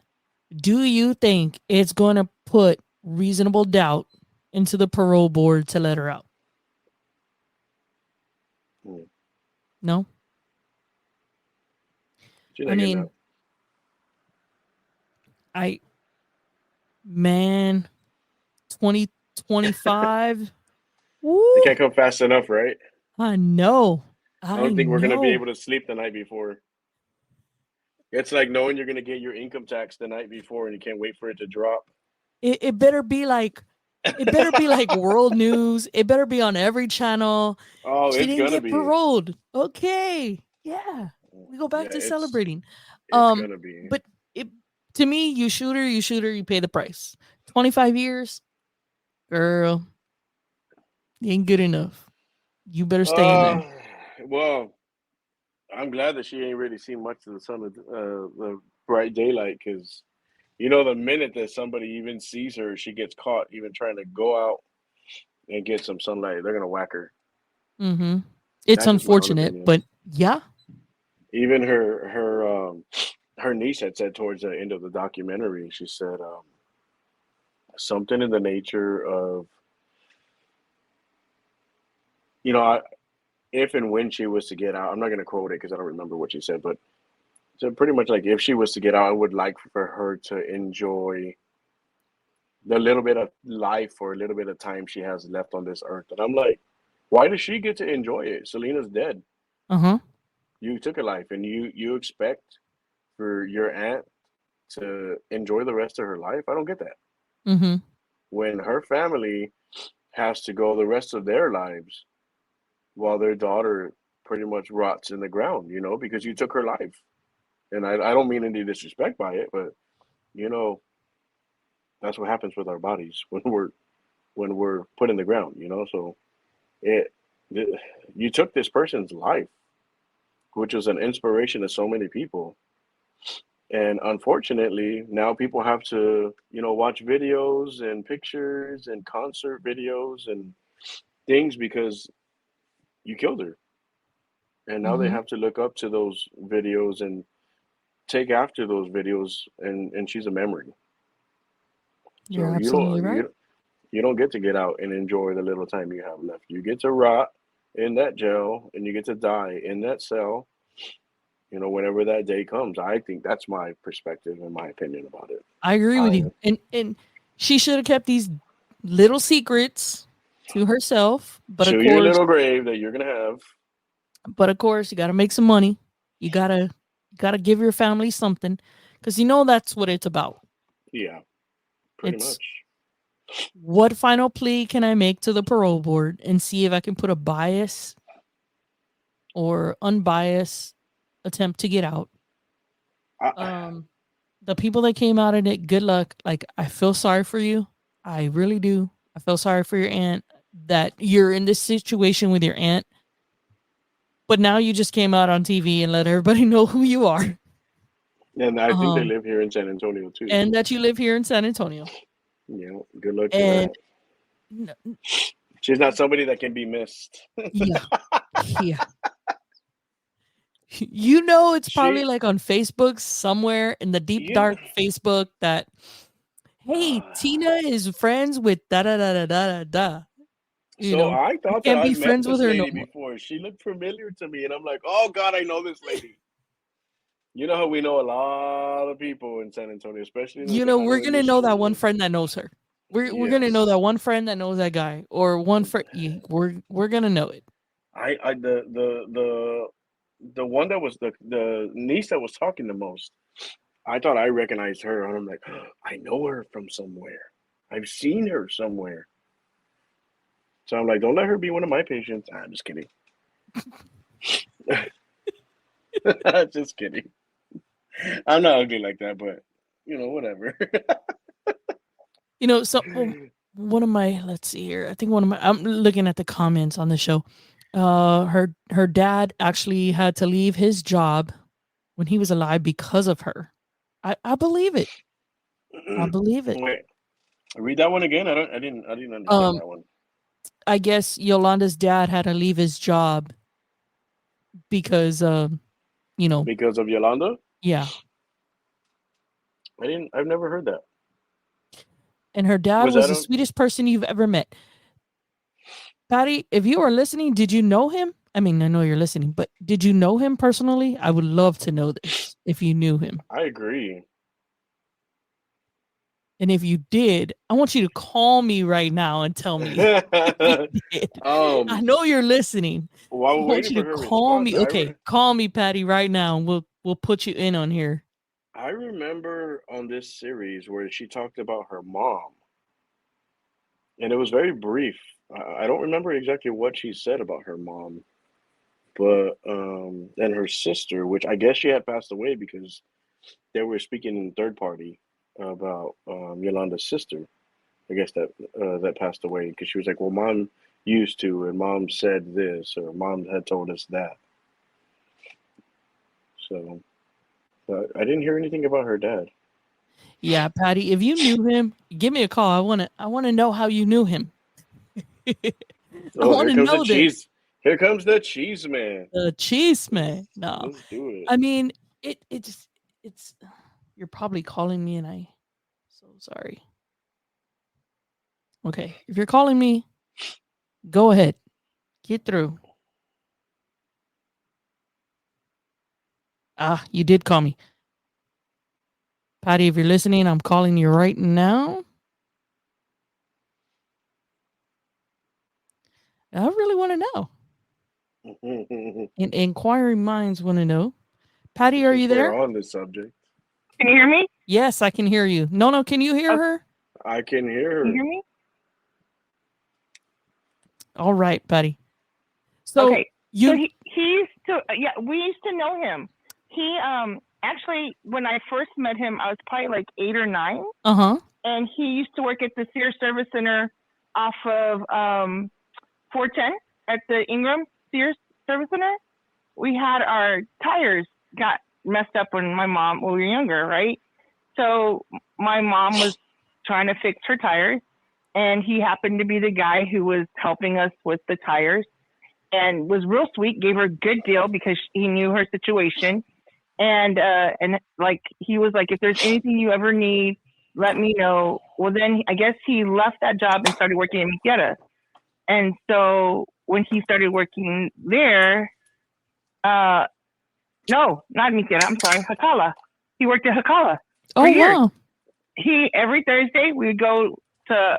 do you think it's going to put reasonable doubt into the parole board to let her out? Hmm. No. She's I not getting mean, out. I man, 2025. They Woo! can't come fast enough, right? I know. I I don't think we're gonna be know. able to sleep the night before. It's like knowing you're gonna get your income tax the night before and you can't wait for it to drop. It better be like It better be like world news. It better be on every channel. Oh, She it's didn't gonna get be. paroled. Okay. Yeah. We go Yeah, back to celebrating. it's gonna be. But it to me, you shoot her, you pay the price. 25 years, girl, ain't good enough. You better stay in there. Uh, well, I'm glad that she ain't really seen much of the sun of the bright daylight, because the minute that somebody even sees her, she gets caught even trying to go out and get some sunlight, they're gonna whack her. Mm-hmm. It's That's just my own unfortunate, opinion. but yeah. Even her niece had said towards the end of the documentary, she said something in the nature of, you know, I, if and when she was to get out, I'm not going to quote it because I don't remember what she said, but so pretty much like if she was to get out, I would like for her to enjoy the little bit of life or a little bit of time she has left on this earth. And I'm like, why does she get to enjoy it? Selena's dead. Uh-huh. You took a life, and you expect for your aunt to enjoy the rest of her life. I don't get that. Mm-hmm. When her family has to go the rest of their lives while their daughter pretty much rots in the ground, because you took her life. And I don't mean any disrespect by it, but you know, that's what happens with our bodies when we're put in the ground. So it, you took this person's life, which was an inspiration to so many people. And unfortunately, now people have to, watch videos and pictures and concert videos and things because you killed her. And now they Mm-hmm. have to look up to those videos and take after those videos, and she's a memory. You're So you absolutely don't right. you don't get to get out and enjoy the little time you have left. You get to rot in that jail, and you get to die in that cell, whenever that day comes. I think that's my perspective and my opinion about it. I agree with I you. And she should have kept these little secrets to herself. To your little grave that you're gonna have. But of course, you got to make some money. You gotta give your family something, because that's what it's about. Yeah, pretty It's much. what final plea can I make to the parole board and see if I can put a bias or unbiased attempt to get out. I, Um, the people that came out in it, good luck. Like, I feel sorry for you. I really do. I feel sorry for your aunt that you're in this situation with your aunt, but now you just came out on TV and let everybody know who you are. and I think they Um, live here in San Antonio too. and that you live here in San Antonio. Good luck to And that. n- She's not somebody that can be missed. yeah, yeah. It's probably She, like on Facebook somewhere in the deep you, dark Facebook that, hey, Tina is friends with da da da da da da da. so I You thought that can't be I've met friends with this her no lady more. before. She looked familiar to me, and I'm like, oh God, I know this lady. You know how we know a lot of people in San Antonio, especially in the We're Tejano gonna know that one industry. friend that knows her. We're gonna know that Yes, one friend that knows that guy, or one friend. Yeah, we're gonna know it. I the one that was the niece that was talking the most. I thought I recognized her, and I'm like, I know her from somewhere. I've seen her somewhere. So I'm like, don't let her be one of my patients. I'm just kidding. Just kidding. I'm not ugly like that, but whatever. So one of my let's see here. I think one of my I'm looking at the comments on the show. Her dad actually had to leave his job when he was alive because of her. I believe it. I believe it. Wait, read that one again. I didn't understand Um, that one. I guess Yolanda's dad had to leave his job because you know, Because of Yolanda? yeah. I've never heard that. And her dad Was was that the on? sweetest person you've ever met. Patty, if you are listening, did you know him? I mean, I know you're listening, but did you know him personally? I would love to know this if you knew him. I agree. And if you did, I want you to call me right now and tell me if you did. I um, know you're listening. while I we're want waiting you for to her call response, me. Okay, call me, Patty, right now, and we'll put you in on here. I remember on this series where she talked about her mom. and it was very brief. I don't remember exactly what she said about her mom, but and her sister, which I guess she had passed away because they were speaking in third party about Yolanda's sister. I guess that that passed away because she was like, "Well, mom used to, and mom said this, or mom had told us that." So, but I didn't hear anything about her dad. Yeah, Patty, if you knew him, give me a call. I wanna know how you knew him. I Oh, here wanna comes the know this. cheese. Here comes the cheese man. The cheese man. Let's No. let's do it. I mean, it just it's you're probably calling me and I so sorry. Okay. If you're calling me, go ahead. Get through. Ah, you did call me. Patty, if you're listening, I'm calling you right now. I really want to know. And inquiring minds want to know. Patty, are Since you we're there? on this subject, Can you hear me? Yes, I can hear you. No, no, can you hear Oh, her? I can hear can you her. hear me? All right, Patty. So Okay. So you he used to yeah, we used to know him. He actually when I first met him I was probably like 8 or 9, uh-huh. and he used to work at the Sears Service Center off of 410 at the Ingram Sears Service Center. We had our tires got messed up when we were younger, right? So my mom was trying to fix her tires, and he happened to be the guy who was helping us with the tires and was real sweet, gave her a good deal because he knew her situation. And like he was like, if there's anything you ever need, let me know. Well, then I guess he left that job and started working at Miquetta. And so when he started working there, uh, no, not Miquetta, I'm sorry, Hakala. He worked at Hakala for Oh years. wow. He every Thursday we would go to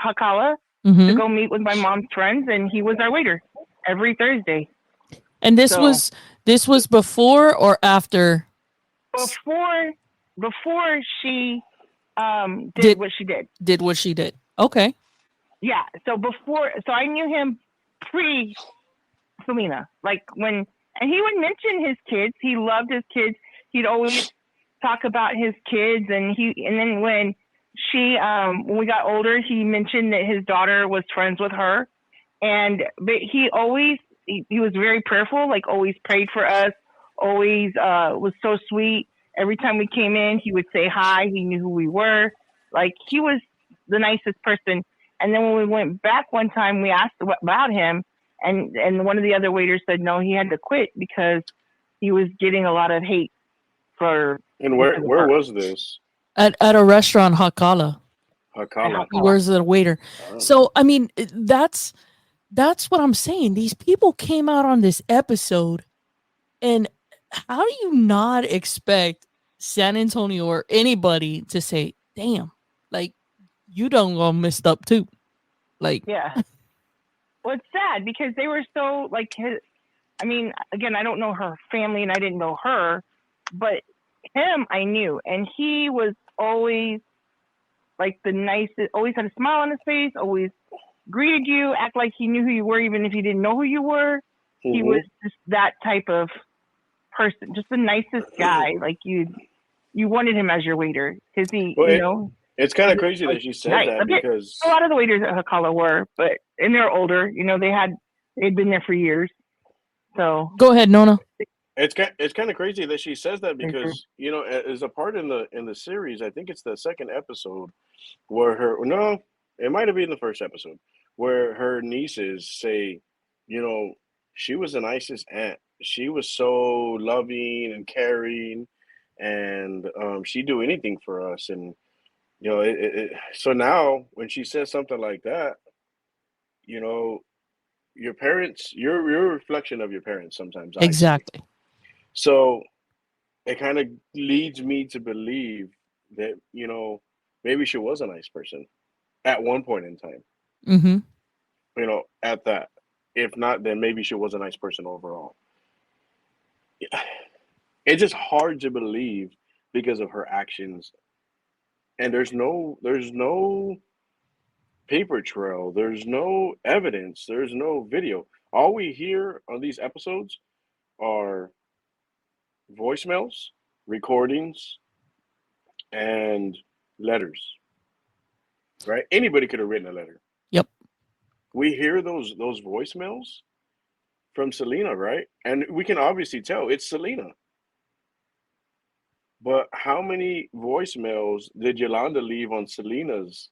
Hakala to Mm-hmm. go meet with my mom's friends, and he was our waiter every Thursday. And this So was this was before or after before before she did did what she did. did what she did. Okay. Yeah. So I knew him pre Selena. Like when and he would mention his kids. He loved his kids. He'd always talk about his kids, and then when we got older, he mentioned that his daughter was friends with her. But he was very prayerful, like always prayed for us, always was so sweet. Every time we came in, he would say hi. He knew who we were. Like he was the nicest person. And then when we went back one time, we asked about him, and one of the other waiters said no, he had to quit because he was getting a lot of hate for And because of where her was this? At a restaurant, Hakala. at Hakala. He Hakala. was the waiter. Oh. So I mean, that's what I'm saying. These people came out on this episode, and how do you not expect San Antonio or anybody to say, "Damn, like you done go messed up too"? Like, Yeah. Well, it's sad because they were so like I mean, again, I don't know her family and I didn't know her, but him I knew, and he was always like the nicest. Always had a smile on his face. Always greeted you, act like he knew who you were, even if he didn't know who you were. He was Mm-hmm. just that type of person, just the nicest guy. Like you wanted him as your waiter because he, Well, it's kind was of crazy like that she says nice. that A because lot of the waiters at Hakala were, but and they're older. They'd been there for years. So go ahead, Nona. it's kind of crazy that she says that because as a part in the series, I think it's the second episode where her no, it might have been the first episode where her nieces say, you know, she was the nicest aunt. She was so loving and caring, and she'd do anything for us. And so now when she says something like that, you know, your parents, you're a reflection of your parents. Sometimes I say Exactly. so. It kind of leads me to believe that maybe she was a nice person at one point in time. Mm-hmm. At that. If not, then maybe she was a nice person overall. It's just hard to believe because of her actions, and there's no paper trail. There's no evidence. There's no video. All we hear on these episodes are voicemails, recordings, and letters. Right? Anybody could have written a letter. Yep. We hear those voicemails from Selena, right? And we can obviously tell it's Selena. But how many voicemails did Yolanda leave on Selena's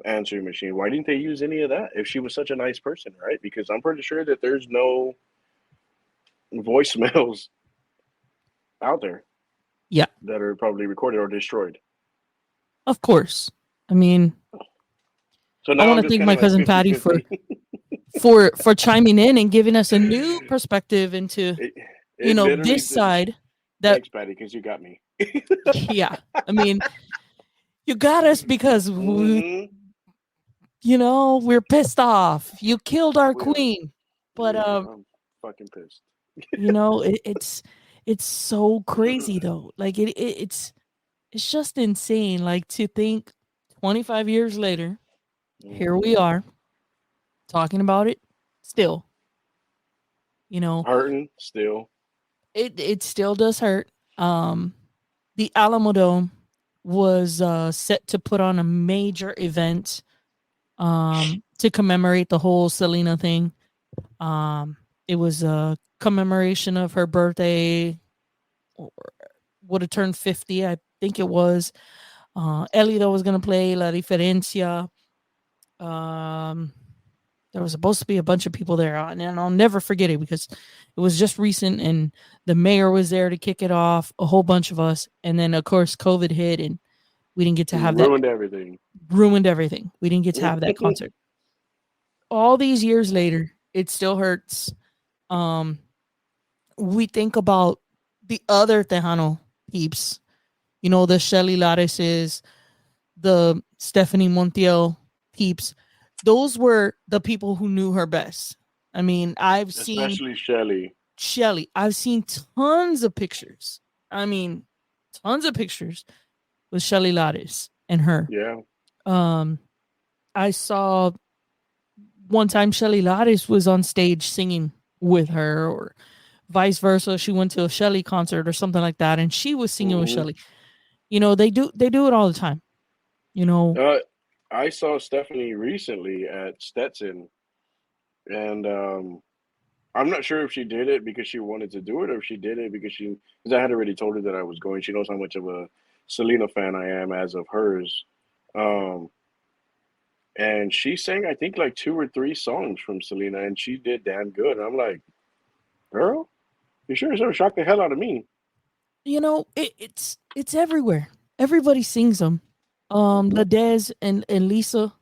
answering machine? Why didn't they use any of that if she was such a nice person, right? Because I'm pretty sure that there's no voicemails out there Yeah. that are probably recorded or destroyed. Of course. I mean, So I now want I'm to just thank kind of my like cousin Patty fifty-fifty. for chiming in and giving us a new perspective into, it, it literally this did. side that Thanks, Patty, because you got me. yeah. I mean, you got us because Hmm. we're pissed off. You killed our We are. queen. But We are. I'm fucking pissed. it's so crazy though. Like it's just insane like to think 25 years later, here Hmm. we are talking about it still. You know, Hurting still. it still does hurt. Um the Alamo Dome was set to put on a major event to commemorate the whole Selena thing. It was a commemoration of her birthday, or would have turned 50, I think it was. Elida was going to play La Diferencia. Um, there was supposed to be a bunch of people there, and I'll never forget it because it was just recent, and the mayor was there to kick it off, a whole bunch of us. And then, of course, COVID hit, and we didn't get to have that, Ruined everything. ruined everything. We didn't get to have that concert. All these years later, it still hurts. Um, we think about the other Tejano peeps, the Shelly Lareses, the Stephanie Montiel peeps. Those were the people who knew her best. I mean, I've seen Especially Shelly. Shelly. I've seen tons of pictures. I mean, tons of pictures with Shelly Lares and her. Yeah. Um, I saw one time Shelly Lares was on stage singing with her, or vice versa. She went to a Shelly concert or something like that, and she was singing with Hmm. Shelly. They do it all the time. You know, Uh, I saw Stephanie recently at Stetson, and I'm not sure if she did it because she wanted to do it or if she did it because I had already told her that I was going. She knows how much of a Selena fan I am as of hers. Um, and she sang, I think, like two or three songs from Selena, and she did damn good. And I'm like, girl, you sure as hell shocked the hell out of me. it's everywhere. Everybody sings them. Hmm. Ladez and Lisa.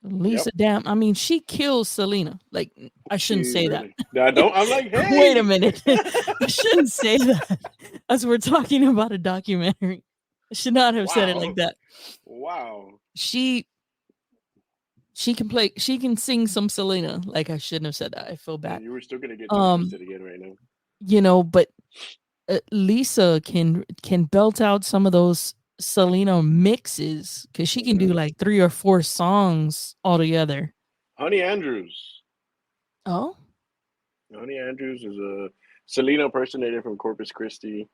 Yep. Lisa, damn. I mean, she kills Selena. Like, I shouldn't She say that. really. I don't. I'm like, Wait a hey. minute. I shouldn't say that as we're talking about a documentary. I should not have said it like Wow. that. Wow. She she can sing some Selena. Like, I shouldn't have said that. I feel Yeah, bad. you were still gonna get tongue Um, twisted again right now. but Lisa can belt out some of those Selena mixes because she can do Hmm. like 3 or 4 songs altogether. Honey Andrews. Oh, Honey Andrews is a Selena impersonator from Corpus Christi.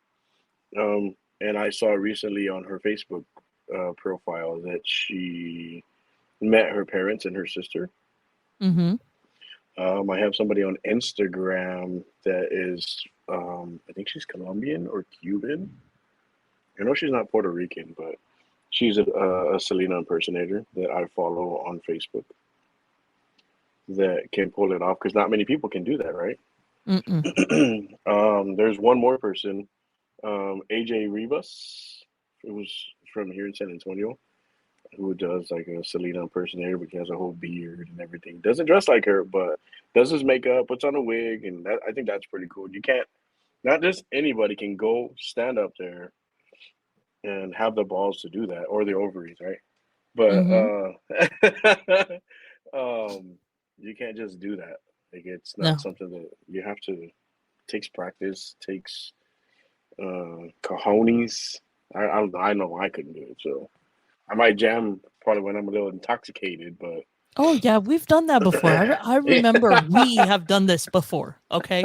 And I saw recently on her Facebook profile that she met her parents and her sister. mm-hmm. I have somebody on Instagram that is, I think she's Colombian or Cuban. I know she's not Puerto Rican, but she's a Selena impersonator that I follow on Facebook that can pull it off because not many people can do that, right? Mm-mm. There's one more person, AJ Rivas, who was from here in San Antonio, who does like a Selena impersonator, but he has a whole beard and everything. Doesn't dress like her, but does his makeup, puts on a wig, and I think that's pretty cool. You can't, not just anybody can go stand up there and have the balls to do that or the ovaries, right? Mm-hmm. But you can't just do that. Like it's not No. something that you have to. Takes practice, takes cojones. I know I couldn't do it. So I might jam probably when I'm a little intoxicated, but Oh yeah, we've done that before. I remember we have done this before. Okay,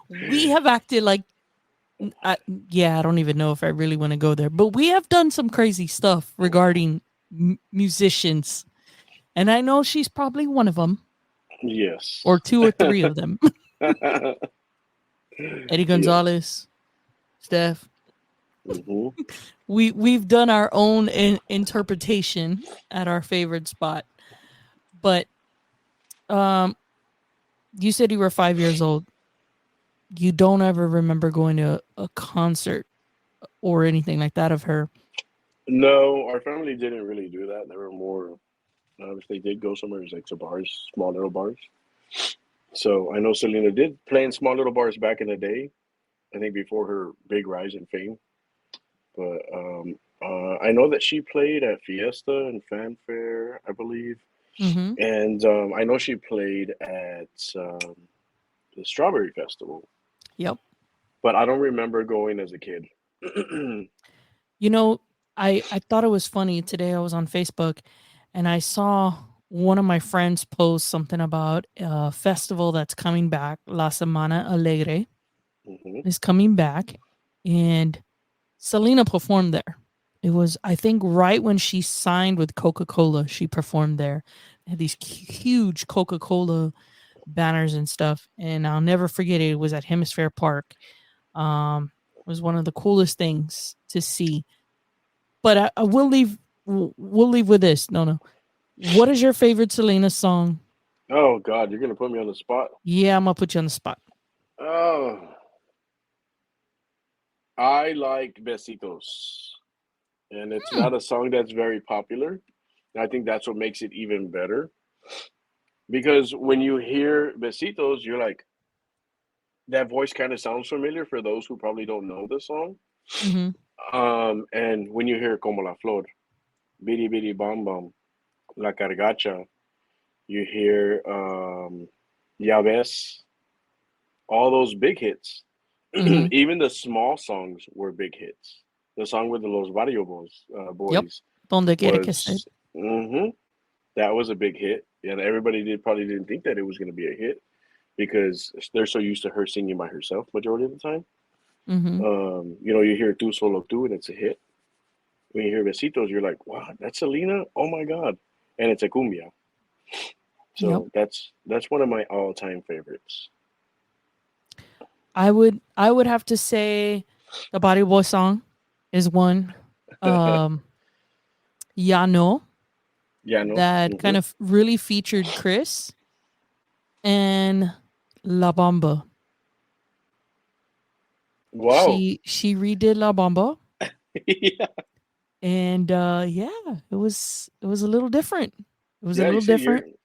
we have acted like yeah. I don't even know if I really want to go there, but we have done some crazy stuff regarding musicians, and I know she's probably one of them, or yes. two or three of them. Eddie Yes. Gonzalez, Steph. Hmm. We've done our own interpretation at our favorite spot, but um, you said you were 5 years old. You don't ever remember going to a concert or anything like that of her. No, our family didn't really do that. They were more, if they did go somewhere, it was like to bars, small little bars. So I know Selena did play in small little bars back in the day. I think before her big rise in fame. But I know that she played at Fiesta and Fanfare, I believe, Mm-hmm. and I know she played at the Strawberry Festival. Yep. But I don't remember going as a kid. You know, I thought it was funny today. I was on Facebook, and I saw one of my friends post something about a festival that's coming back. La Semana Alegre Hmm. is coming back, and Selena performed there. It was, I think, right when she signed with Coca Cola. She performed there. They had these huge Coca Cola banners and stuff, and I'll never forget it. It was at Hemisphere Park. It was one of the coolest things to see. But I will leave. We'll leave with this. No, no. What is your favorite Selena song? Oh God, you're gonna put me on the spot. Yeah, I'm gonna put you on the spot. Oh, I like Besitos, and it's Hmm. not a song that's very popular. I think that's what makes it even better because when you hear Besitos, you're like, that voice kind of sounds familiar for those who probably don't know the song. Mm-hmm. And when you hear Como la Flor, Bidi Bidi Bam Bam, La Cargacha, you hear Ya Ves, all those big hits. Mm-hmm. Even the small songs were big hits. The song with the Los Barrio Yep. Boys Donde quiere que esté. was, that was a big hit. And everybody probably didn't think that it was going to be a hit because they're so used to her singing by herself majority of the time. Mm-hmm. You hear Tu Solo Tu and it's a hit. When you hear Besitos, you're like, wow, that's Selena? Oh my God. And it's a cumbia. Yep. So that's one of my all time favorites. I would have to say the Body Boy song is one. Um, Ya No, Yeah, no. that kind of really featured Chris, and La Bamba. Wow. She redid La Bamba, Yeah. and yeah, it was a little different. It was a Yeah, you little see, different.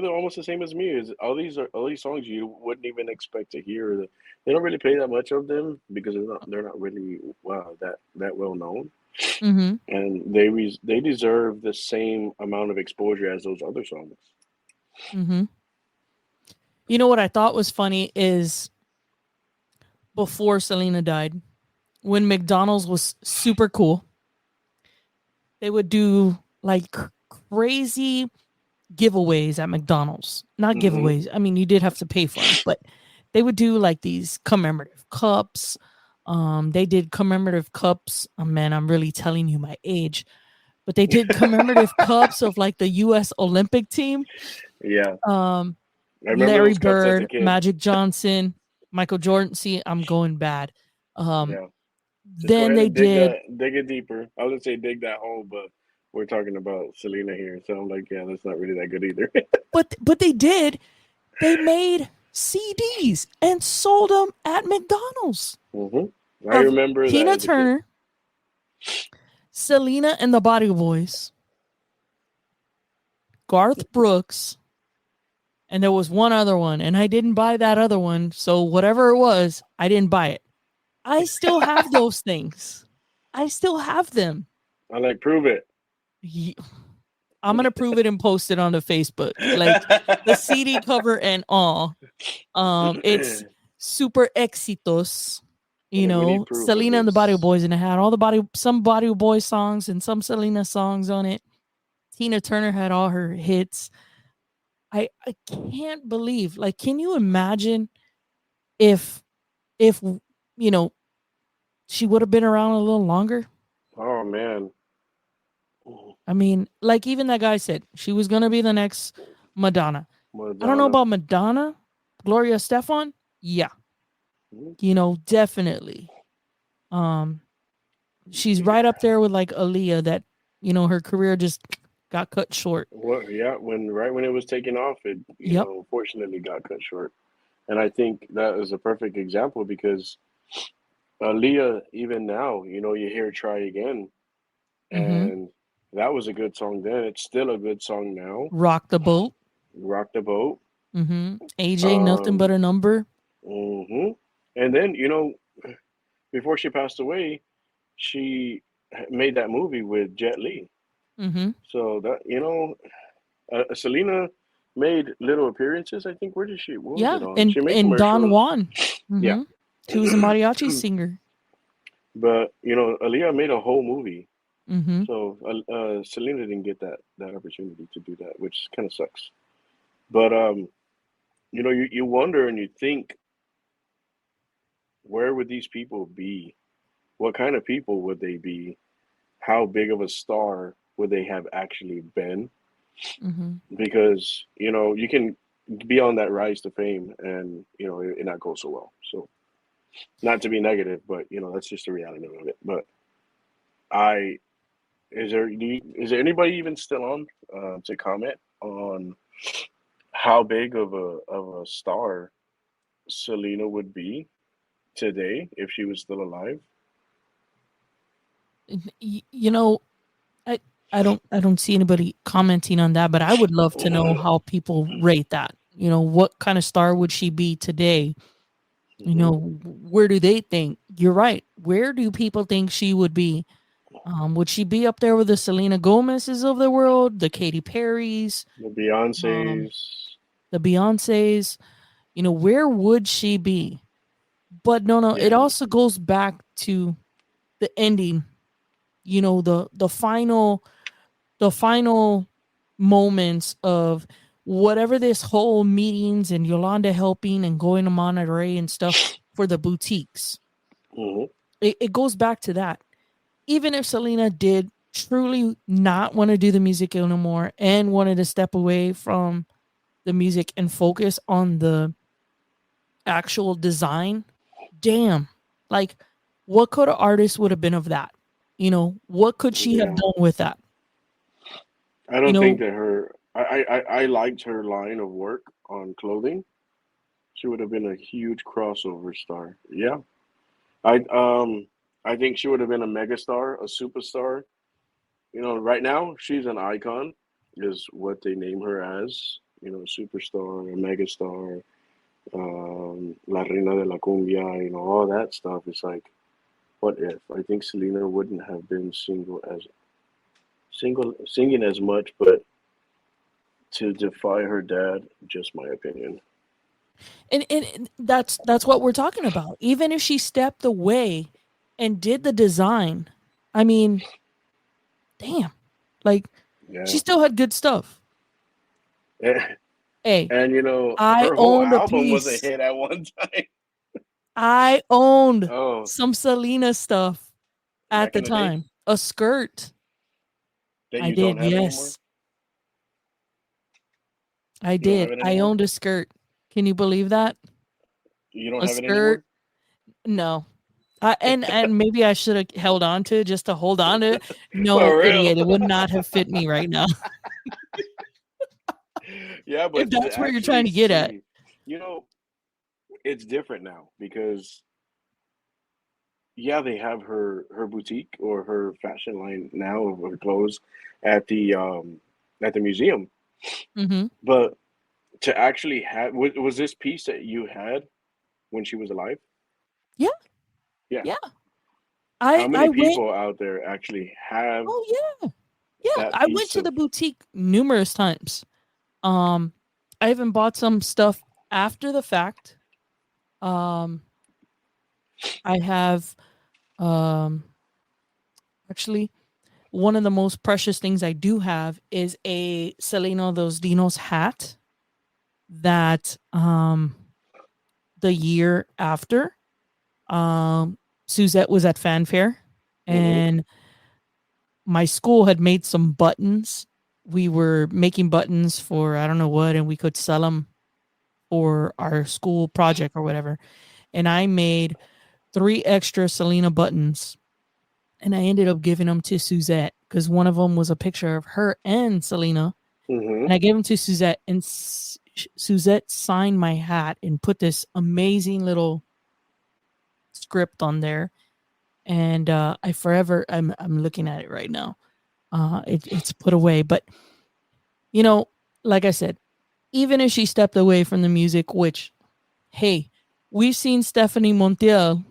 almost the same as me. Is all these songs you wouldn't even expect to hear. They don't really play that much of them because they're not really wow that well known, Mhm. and they deserve the same amount of exposure as those other songs. Mhm. You know what I thought was funny is before Selena died, when McDonald's was super cool, they would do like crazy giveaways at McDonald's. Not Hmm. giveaways. I mean, you did have to pay for them, but they would do like these commemorative cups. They did commemorative cups. Oh man, I'm really telling you my age. But they did commemorative cups of like the US Olympic team. Yeah, Um, I remember Larry those cups as a Bird, kid. Magic Johnson, Michael Jordan. See, I'm going bad. Um, Yeah, just go then ahead they and dig did, dig it deeper. I was gonna say dig that hole, but we're talking about Selena here, so I'm like, yeah, that's not really that good either. but they did. They made CDs and sold them at McDonald's Hmm. I of remember that Tina as a kid. Turner, Selena and the Body Boys, Garth Brooks, and there was one other one, and I didn't buy that other one. So whatever it was, I didn't buy it. I still have those things. I still have them. I like prove it. I'm gonna prove it and post it on the Facebook, like the CD cover and all. It's super éxitos, You We need know, proof of Selena and the Body this. Boys, and it had some Body Boy songs and some Selena songs on it. Tina Turner had all her hits. I can't believe, like, can you imagine if if you know she would have been around a little longer? Oh man, I mean, like even that guy said she was gonna be the next Madonna. I don't know Madonna. about Madonna, Gloria Stefan. Yeah, Mhm. definitely. Um, she's right up there with like Aaliyah. That her career just got cut short. Well, yeah, when right when it was taking off, it Yep. unfortunately got cut short. And I think that is a perfect example because Leah, even now, you hear "Try Again," Mm-hmm. and that was a good song then. It's still a good song now. Rock the boat. "Rock the Boat." Mm-hmm. AJ, nothing but Um, a number. hmm And then before she passed away, she made that movie with Jet Li. Mm-hmm. So that Selena made little appearances. I think where did she? What was it Yeah, on? and She made Don commercials. Juan. Yeah, Mm-hmm. She was a mariachi singer. but Aaliyah made a whole movie. Mm-hmm. So Selena didn't get that opportunity to do that, which kind of sucks. But you wonder and you think, where would these people be? What kind of people would they be? How big of a star would they have actually been? Mm-hmm. Because you can be on that rise to fame and it not go so well. So not to be negative, but that's just the reality of it. But I is there anybody even still on to comment on how big of a star Selena would be today if she was still alive? You know, I I don't see anybody commenting on that, but I would love to know how people rate that. What kind of star would she be today? Hmm. Where do they think? You're right. Where do people think she would be? Would she be up there with the Selena Gomez's of the world, the Katy Perry's, The um, Beyonces, the Beyonce's? Where would she be? But no, it yeah. also goes back to the ending. The final moments of whatever this whole meetings and Yolanda helping and going to Monterey and stuff for the boutiques. Hmm. It goes back to that. Even if Selena did truly not want to do the music anymore and wanted to step away from the music and focus on the actual design, damn, like what could an artist would have been of that? What could she have Yeah. done with that? I You don't think know, that I liked her line of work on clothing. She would have been a huge crossover star. Yeah. I think she would have been a megastar, a superstar. Right now she's an icon, is what they name her as. Superstar, a megastar, La Reina de la Cumbia, all that stuff. It's like, what if? I think Selena wouldn't have been singing as much, but to defy her dad, just my opinion. and that's what we're talking about. Even if she stepped away and did the design, I mean, damn, like she Yeah. still had good stuff. Hey, And I her whole owned a album was a piece. hit at one time. I owned Oh, some Selena stuff at back the in the day, time. A skirt. that I you don't did, have anymore. yes. I You don't have did. it I anymore. owned a skirt. Can you believe that? You don't A have it skirt? anymore. No. And maybe I should have held on to it just to hold on to it. No, For real. idiot. It would not have fit me right now. Yeah, If but to that's where you're actually trying to get at. see, you know, it's different now because yeah, they have her boutique or her fashion line now of her clothes at the museum. Mhm. But to actually have was this piece that you had when she was alive? Yeah, Yeah. yeah. How I many went. people out there actually have Oh, yeah. Yeah, that I went piece to of? the boutique numerous times. Um, I even bought some stuff after the fact. Um, I have um actually one of the most precious things I do have is a Selena Dos Dinos hat that the year after Suzette was at fanfare Hmm. and my school had made some buttons. We were making buttons for I don't know what, and we could sell them for our school project or whatever. And I made 3 extra Selena buttons, and I ended up giving them to Suzette because one of them was a picture of her and Selena, Hmm. and I gave them to Suzette, and Suzette signed my hat and put this amazing little script on there. And I forever, I'm looking at it right now. It's put away, but you know, like I said, even if she stepped away from the music, which, hey, we've seen Stephanie Montiel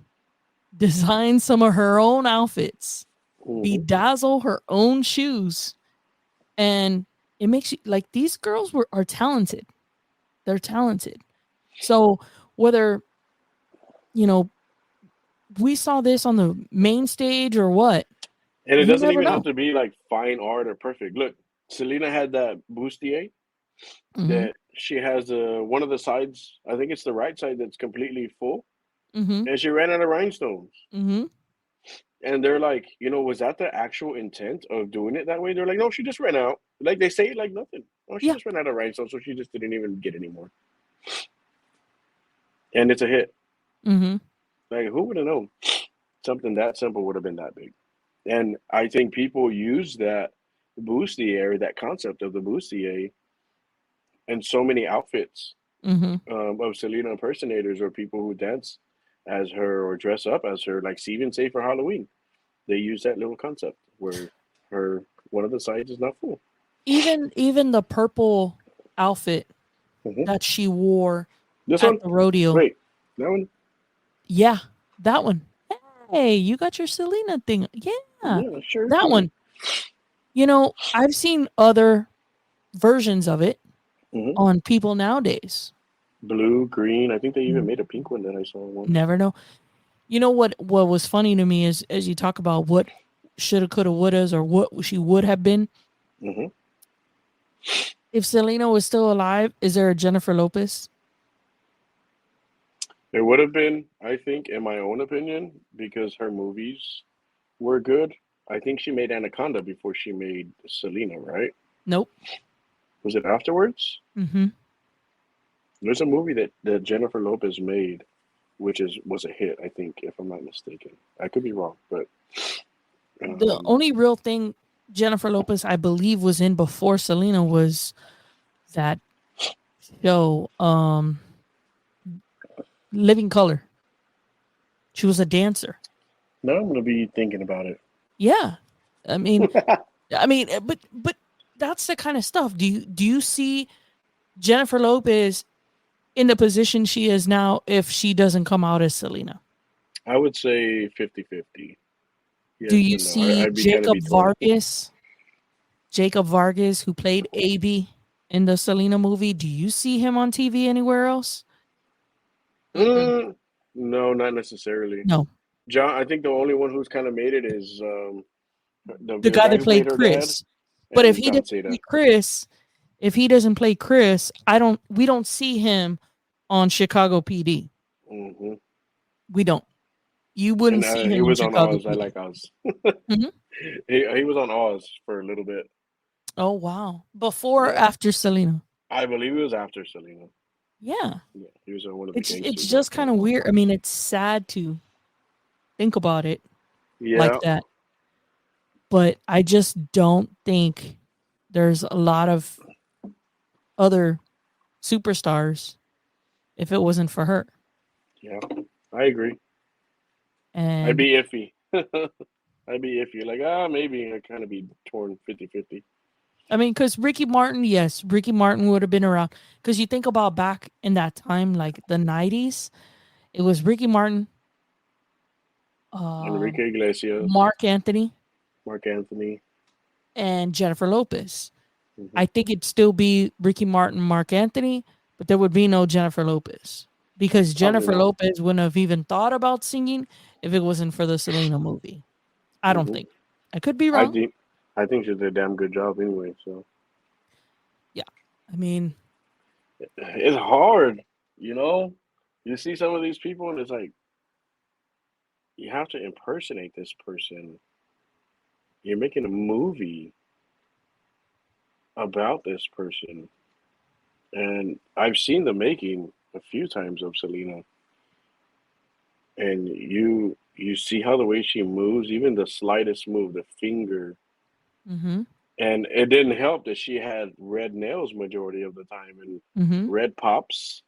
design some of her own outfits, Hmm. bedazzle her own shoes, and it makes you like these girls are talented. They're talented. So whether you know we saw this on the main stage or what, And it you doesn't never even have know. to be like fine art or perfect. Look, Selena had that bustier Mm-hmm. that she has one of the sides. I think it's the right side that's completely full, Mm-hmm. and she ran out of rhinestones. Mm-hmm. And they're like, was that the actual intent of doing it that way? They're like, no, she just ran out. Like they say it like nothing. Oh, she Yeah. just ran out of rhinestones, so she just didn't even get any more. And it's a hit. Mm-hmm. Like who would have known something that simple would have been that big? And I think people use that bustier, that concept of the bustier, in so many outfits Mm-hmm. of Selena impersonators or people who dance as her or dress up as her, like even say for Halloween. They use that little concept where her one of the sides is not full. Even the purple outfit Hmm. that she wore This at one, the rodeo. wait, that one, Yeah, that one. Hey, you got your Selena thing. Yeah, yeah, sure that do. one. I've seen other versions of it Hmm. on people nowadays. Blue, green. I think they even Mm, made a pink one that I saw once. never know. You know what was funny to me is as you talk about what shoulda, coulda, wouldas, or what she would have been Hmm. if Selena was still alive. Is there a Jennifer Lopez? It would have been, I think, in my own opinion, because her movies were good. I think she made Anaconda before she made Selena, right? Nope. Was it afterwards? Mm-hmm. There's a movie that Jennifer Lopez made, which was a hit, I think, if I'm not mistaken. I could be wrong, but The um, only real thing Jennifer Lopez, I believe, was in before Selena was that show, Living Color. She was a dancer. now I'm gonna be thinking about it. Yeah, I mean, but that's the kind of stuff. Do you see Jennifer Lopez in the position she is now if she doesn't come out as Selena? I would say 50-50. Do Yes you and no. see I'd be kind of be torn. Jacob Vargas, who played AB in the Selena movie? Do you see him on TV anywhere else? Mm-mm. Mm, no, not necessarily. No, John, I think the only one who's kind of made it is the the guy guy that who played played her dad Chris. But if and he John didn't play Cena. Chris, if he doesn't play Chris, we don't see him on Chicago PD. Hmm. We don't. You And wouldn't see he him on was on Chicago Oz. I PD. like Oz. Mhm. He was on Oz for a little bit. Oh wow! Before or Yeah, after Selena? I believe it was after Selena. Yeah, Yeah, he was one of the it's gangsters off just kind of weird. I Oz. mean, it's sad to think about it like Yeah, that, but I just don't think there's a lot of other superstars if it wasn't for her. yeah, I agree. I'd And be iffy. I'd be iffy. Like, maybe I'd kind of be torn 50-50. I mean, because Ricky Martin, yes, Ricky Martin would have been around. Because you think about back in that time, like the 90s, it was Ricky Martin, um, Enrique Iglesias, Mark Anthony, Mark Anthony. and Jennifer Lopez. Hmm. I think it'd still be Ricky Martin, Mark Anthony, but there would be no Jennifer Lopez because Probably Jennifer not. Lopez wouldn't have even thought about singing if it wasn't for the Selena movie. I don't Hmm. think. I could be I wrong. think I think she did a damn good job anyway. So Yeah. I mean, it's hard, you know. You see some of these people, and it's like you have to impersonate this person. You're making a movie about this person, and I've seen the making a few times of Selena, and you see how the way she moves, even the slightest move, the finger, mhm. and it didn't help that she had red nails majority of the time and Mhm. red pops.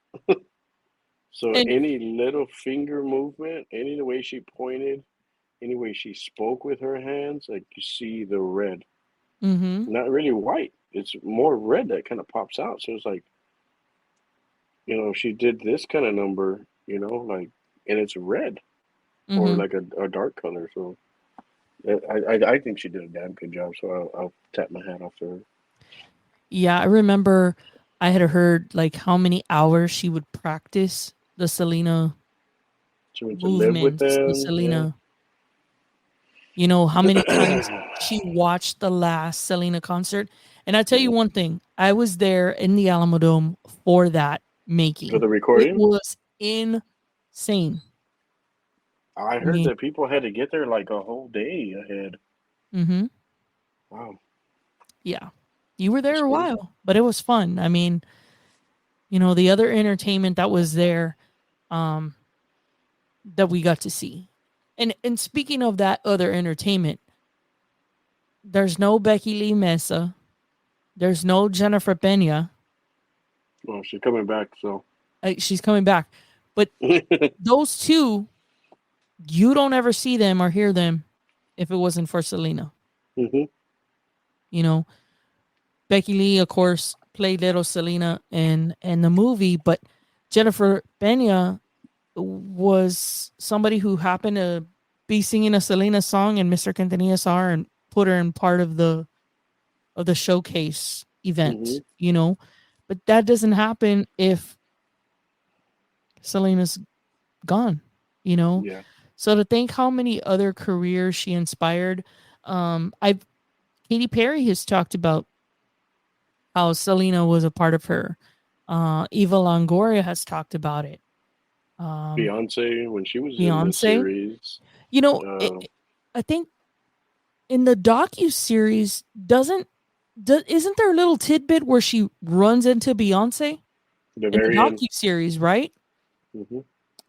So And any little finger movement, any way she pointed, any way she spoke with her hands, like you see the red. mhm. Not really white. It's more red that kind of pops out. So it's like, she did this kind of number, like, and it's red or Mhm. like a dark color. So I think she did a damn good job. So I'll tap my hat off to her. Yeah, I remember I had heard like how many hours she would practice the Selena She went to live with movements, the them. Yeah. Selena, how many times she watched the last Selena concert. And I tell you Yeah. one thing, I was there in the Alamo Dome for that For making. the It recording, was insane. I I heard mean, that people had to get there like a whole day ahead. mhm. Wow, Yeah. You were that's there a crazy. while, but it was fun. I mean, the other entertainment that was there, um, that we got to see. And speaking of that other entertainment, there's no Becky Lee Mesa. There's no Jennifer Pena. Well, she's coming back, so. She's coming back. But those two, you don't ever see them or hear them if it wasn't for Selena. Hmm. You know, Becky Lee, of course, played little Selena in the movie, but Jennifer Pena was somebody who happened to be singing a Selena song, and Mr. Quintanilla saw her and put her in part of the showcase Hmm. event. But that doesn't happen if Selena's gone, you know. Yeah. So to think how many other careers she inspired, I Katy Perry has talked about how Selena was a part of her. Eva Longoria has talked about it. Um, Beyonce, when she was in the Beyonce, series, you know, it, uh, I think in the docu series isn't there a little tidbit where she runs into Beyonce the in the very end. docu series, right? Hmm.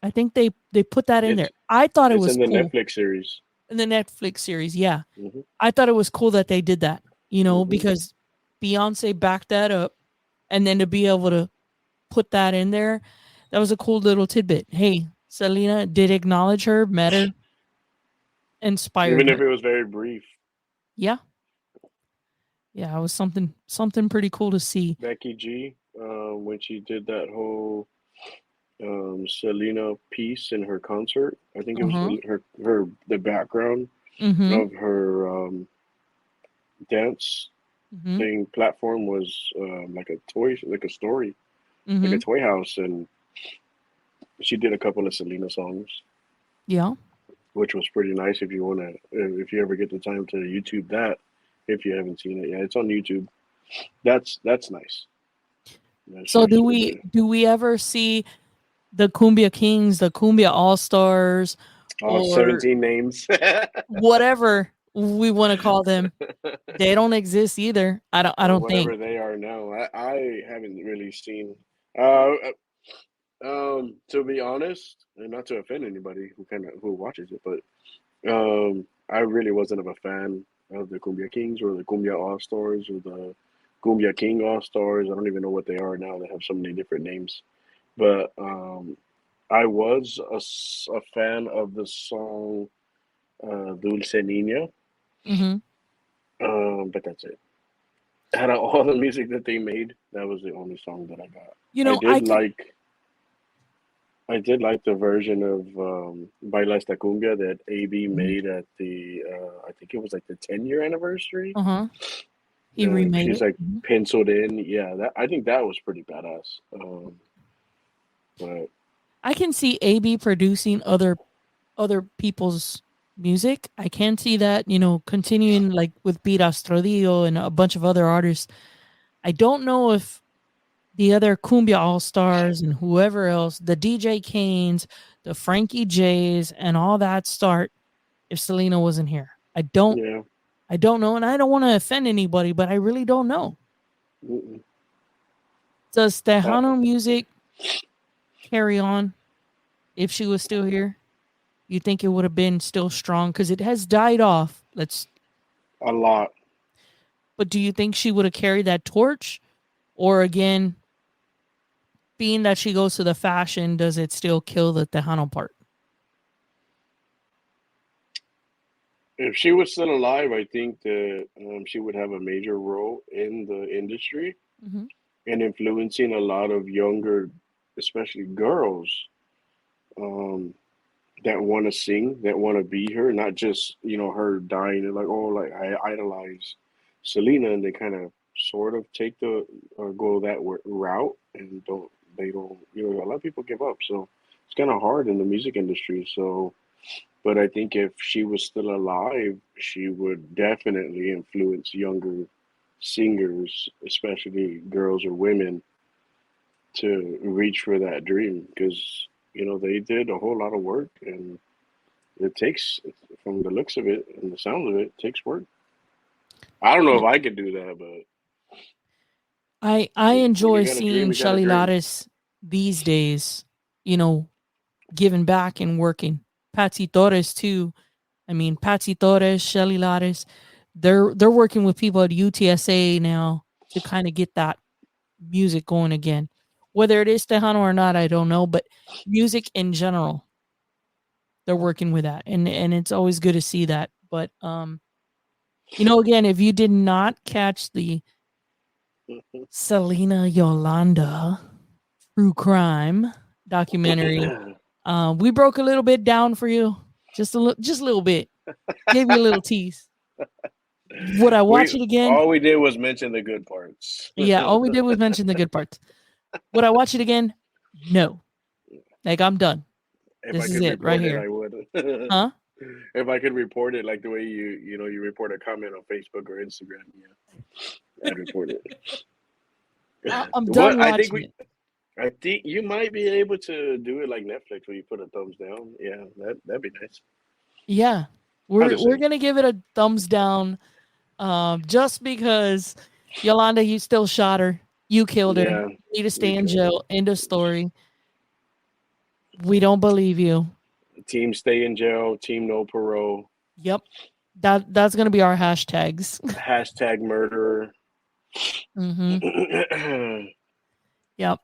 I think they put that in It's there. I thought it it's was in the cool Netflix series. in the Netflix series. Yeah, Hmm. I thought it was cool that they did that. Hmm. Because Beyonce backed that up, and then to be able to put that in there, that was a cool little tidbit. Hey, Selena did acknowledge her, met her, inspired Even if her. it was very brief. Yeah, yeah, it was something pretty cool to see. Becky G, when she did that whole Selena piece in her concert, I think it Uh was huh. her the background Mm-hmm. of her dance Mm-hmm. thing platform was like a toy, like a story, like Mm-hmm. a toy house, and she did a couple of Selena songs, Yeah. which was pretty nice. If you ever get the time to YouTube that, if you haven't seen it, yeah, it's on YouTube. That's nice. Yeah, So do she did we the do we ever see the Cumbia Kings, the Cumbia All Stars, all or 17 names whatever we want to call them? They don't exist either. I or don't think. whatever they are now. I haven't really seen. Uh, to be honest, and not to offend anybody who watches it, but I really wasn't of a fan of the Cumbia Kings or the Cumbia All Stars or the Cumbia King All Stars. I don't even know what they are now. They have so many different names. But I was a fan of the song Dulce Niña, Mhm. but that's it. Out of all the music that they made, that was the only song that I got. I I did could like I did like the version of Baila Esta Cumbia that AB Mhm. made at the I think it was like the 10-year anniversary. Uh-huh. He remade She's it. like Mhm. penciled in. Yeah, that I think that was pretty badass. But I can see AB producing other people's music. I can see that, continuing like with Beat Astrodillo and a bunch of other artists. I don't know if the other Cumbia All Stars and whoever else, the DJ Kanes, the Frankie J's, and all that start if Selena wasn't here. Yeah. I don't know, and I don't want to offend anybody, but I really don't know. Mm-mm. Does Uh, Tejano music carry on if she was still here? You think it would have been still strong because it has died off. a lot. But do you think she would have carried that torch, or again, being that she goes to the fashion, does it still kill the Tejano part? If she was still alive, I think that she would have a major role in the industry Mm-hmm. and influencing a lot of younger, especially girls, um, that want to sing, that want to be her, not just her dying and like, oh, like I idolize Selena, and they kind of sort of take the or go that route and don't a lot of people give up, so it's kind of hard in the music industry. So, but I think if she was still alive, she would definitely influence younger singers, especially girls or women, to reach for that dream because they did a whole lot of work, and it takes, from the looks of it and the sound of it, it takes work. I don't know Yeah. if I could do that, but I when you enjoy got a dream, seeing you got a Shelly dream. Lares these days, you know, giving back and working. Patsy Torres too. I mean, Patsy Torres, Shelly Lares, they're working with people at UTSA now to kind of get that music going again. Whether it is Tejano or not, I don't know, but music in general, they're working with that, and it's always good to see that. But again, if you did not catch the Selena Yolanda true crime documentary, we broke a little bit down for you, just a little bit, gave you a little tease. Would I watch We it again? all we did was mention the good parts. Yeah, all we did was mention the good parts. Would I watch it again? No. Like I'm done. If I This is could it right report it, here. I would. Huh? If I could report it like the way you report a comment on Facebook or Instagram, yeah, I'd report it. I'm done What I think watching we it. I think you might be able to do it like Netflix where you put a thumbs down. Yeah, that'd be nice. Yeah. I'm We're just we're saying. gonna give it a thumbs down. Just because Yolanda, you still shot her. You killed her. Yeah, You need to we stay in killed her. jail. End of story. We don't believe you. Team stay in jail. Team no parole. Yep. That's gonna be our hashtags. Hashtag murderer. Mm-hmm. Hey, Yep.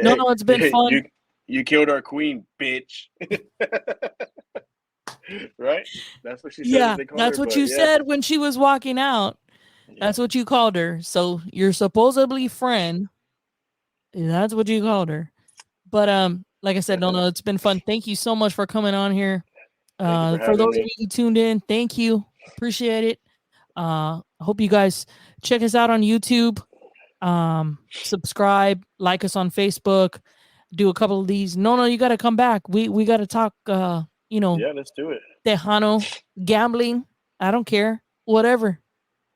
No, no, it's been fun. you killed our queen, bitch. Right? That's what she said that Yeah, they called that's her. what But you yeah, said when she was walking out. yeah, That's what you called her. So your supposedly friend, that's what you called her. But like I said, no, no, it's been fun. Thank you so much for coming on here. thank you for For having those of me. you who tuned in, thank you. Appreciate it. I hope you guys check us out on YouTube. Subscribe, like us on Facebook, do a couple of these. No, no, you got to come back. We got to talk. You know, Yeah, let's do it. Tejano gambling. I don't care. Whatever.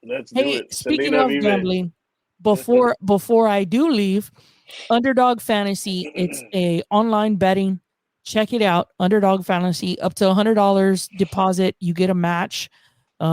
Let's do Hey, it. speaking Selena of Vive. gambling, before I do leave, Underdog Fantasy, it's a online betting. Check it out. Underdog Fantasy, up to $100 deposit, you get a match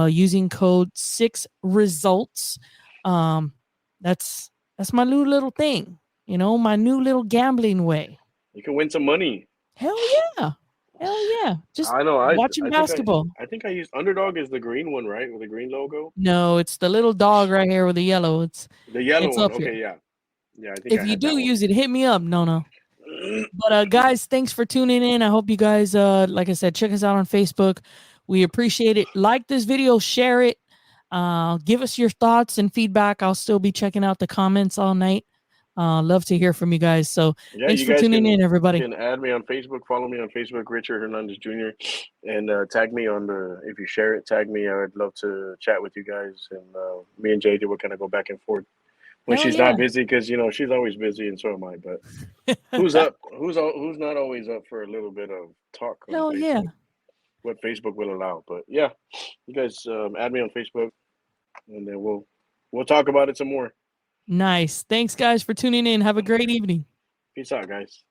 using code 6results. Um that's my new little thing. My new little gambling way. You can win some money. Hell yeah. Hell yeah. Just I know. watching I think basketball. I think I used Underdog is the green one, right? With the green logo. No, it's the little dog right here with the yellow. The yellow It's one. up here. Okay, yeah. Yeah, I think I If you had do that one. use it, hit me up. No, no. But guys, thanks for tuning in. I hope you guys like I said, check us out on Facebook. We appreciate it. Like this video, share it. Give us your thoughts and feedback. I'll still be checking out the comments all night. Love to hear from you guys. So Yeah, thanks you for guys tuning in, can everybody. add me on Facebook, follow me on Facebook, Richard Hernandez Jr., and tag me on the, if you share it, tag me. I would love to chat with you guys, and me and JJ will kind of go back and forth when Hell she's yeah. not busy, because she's always busy, and so am I. But who's up? Who's not always up for a little bit of talk on Hell yeah. Facebook? What Facebook will allow. But yeah, you guys add me on Facebook, and then we'll talk about it some more. Nice. Thanks, guys, for tuning in. Have a great evening. Peace out, guys.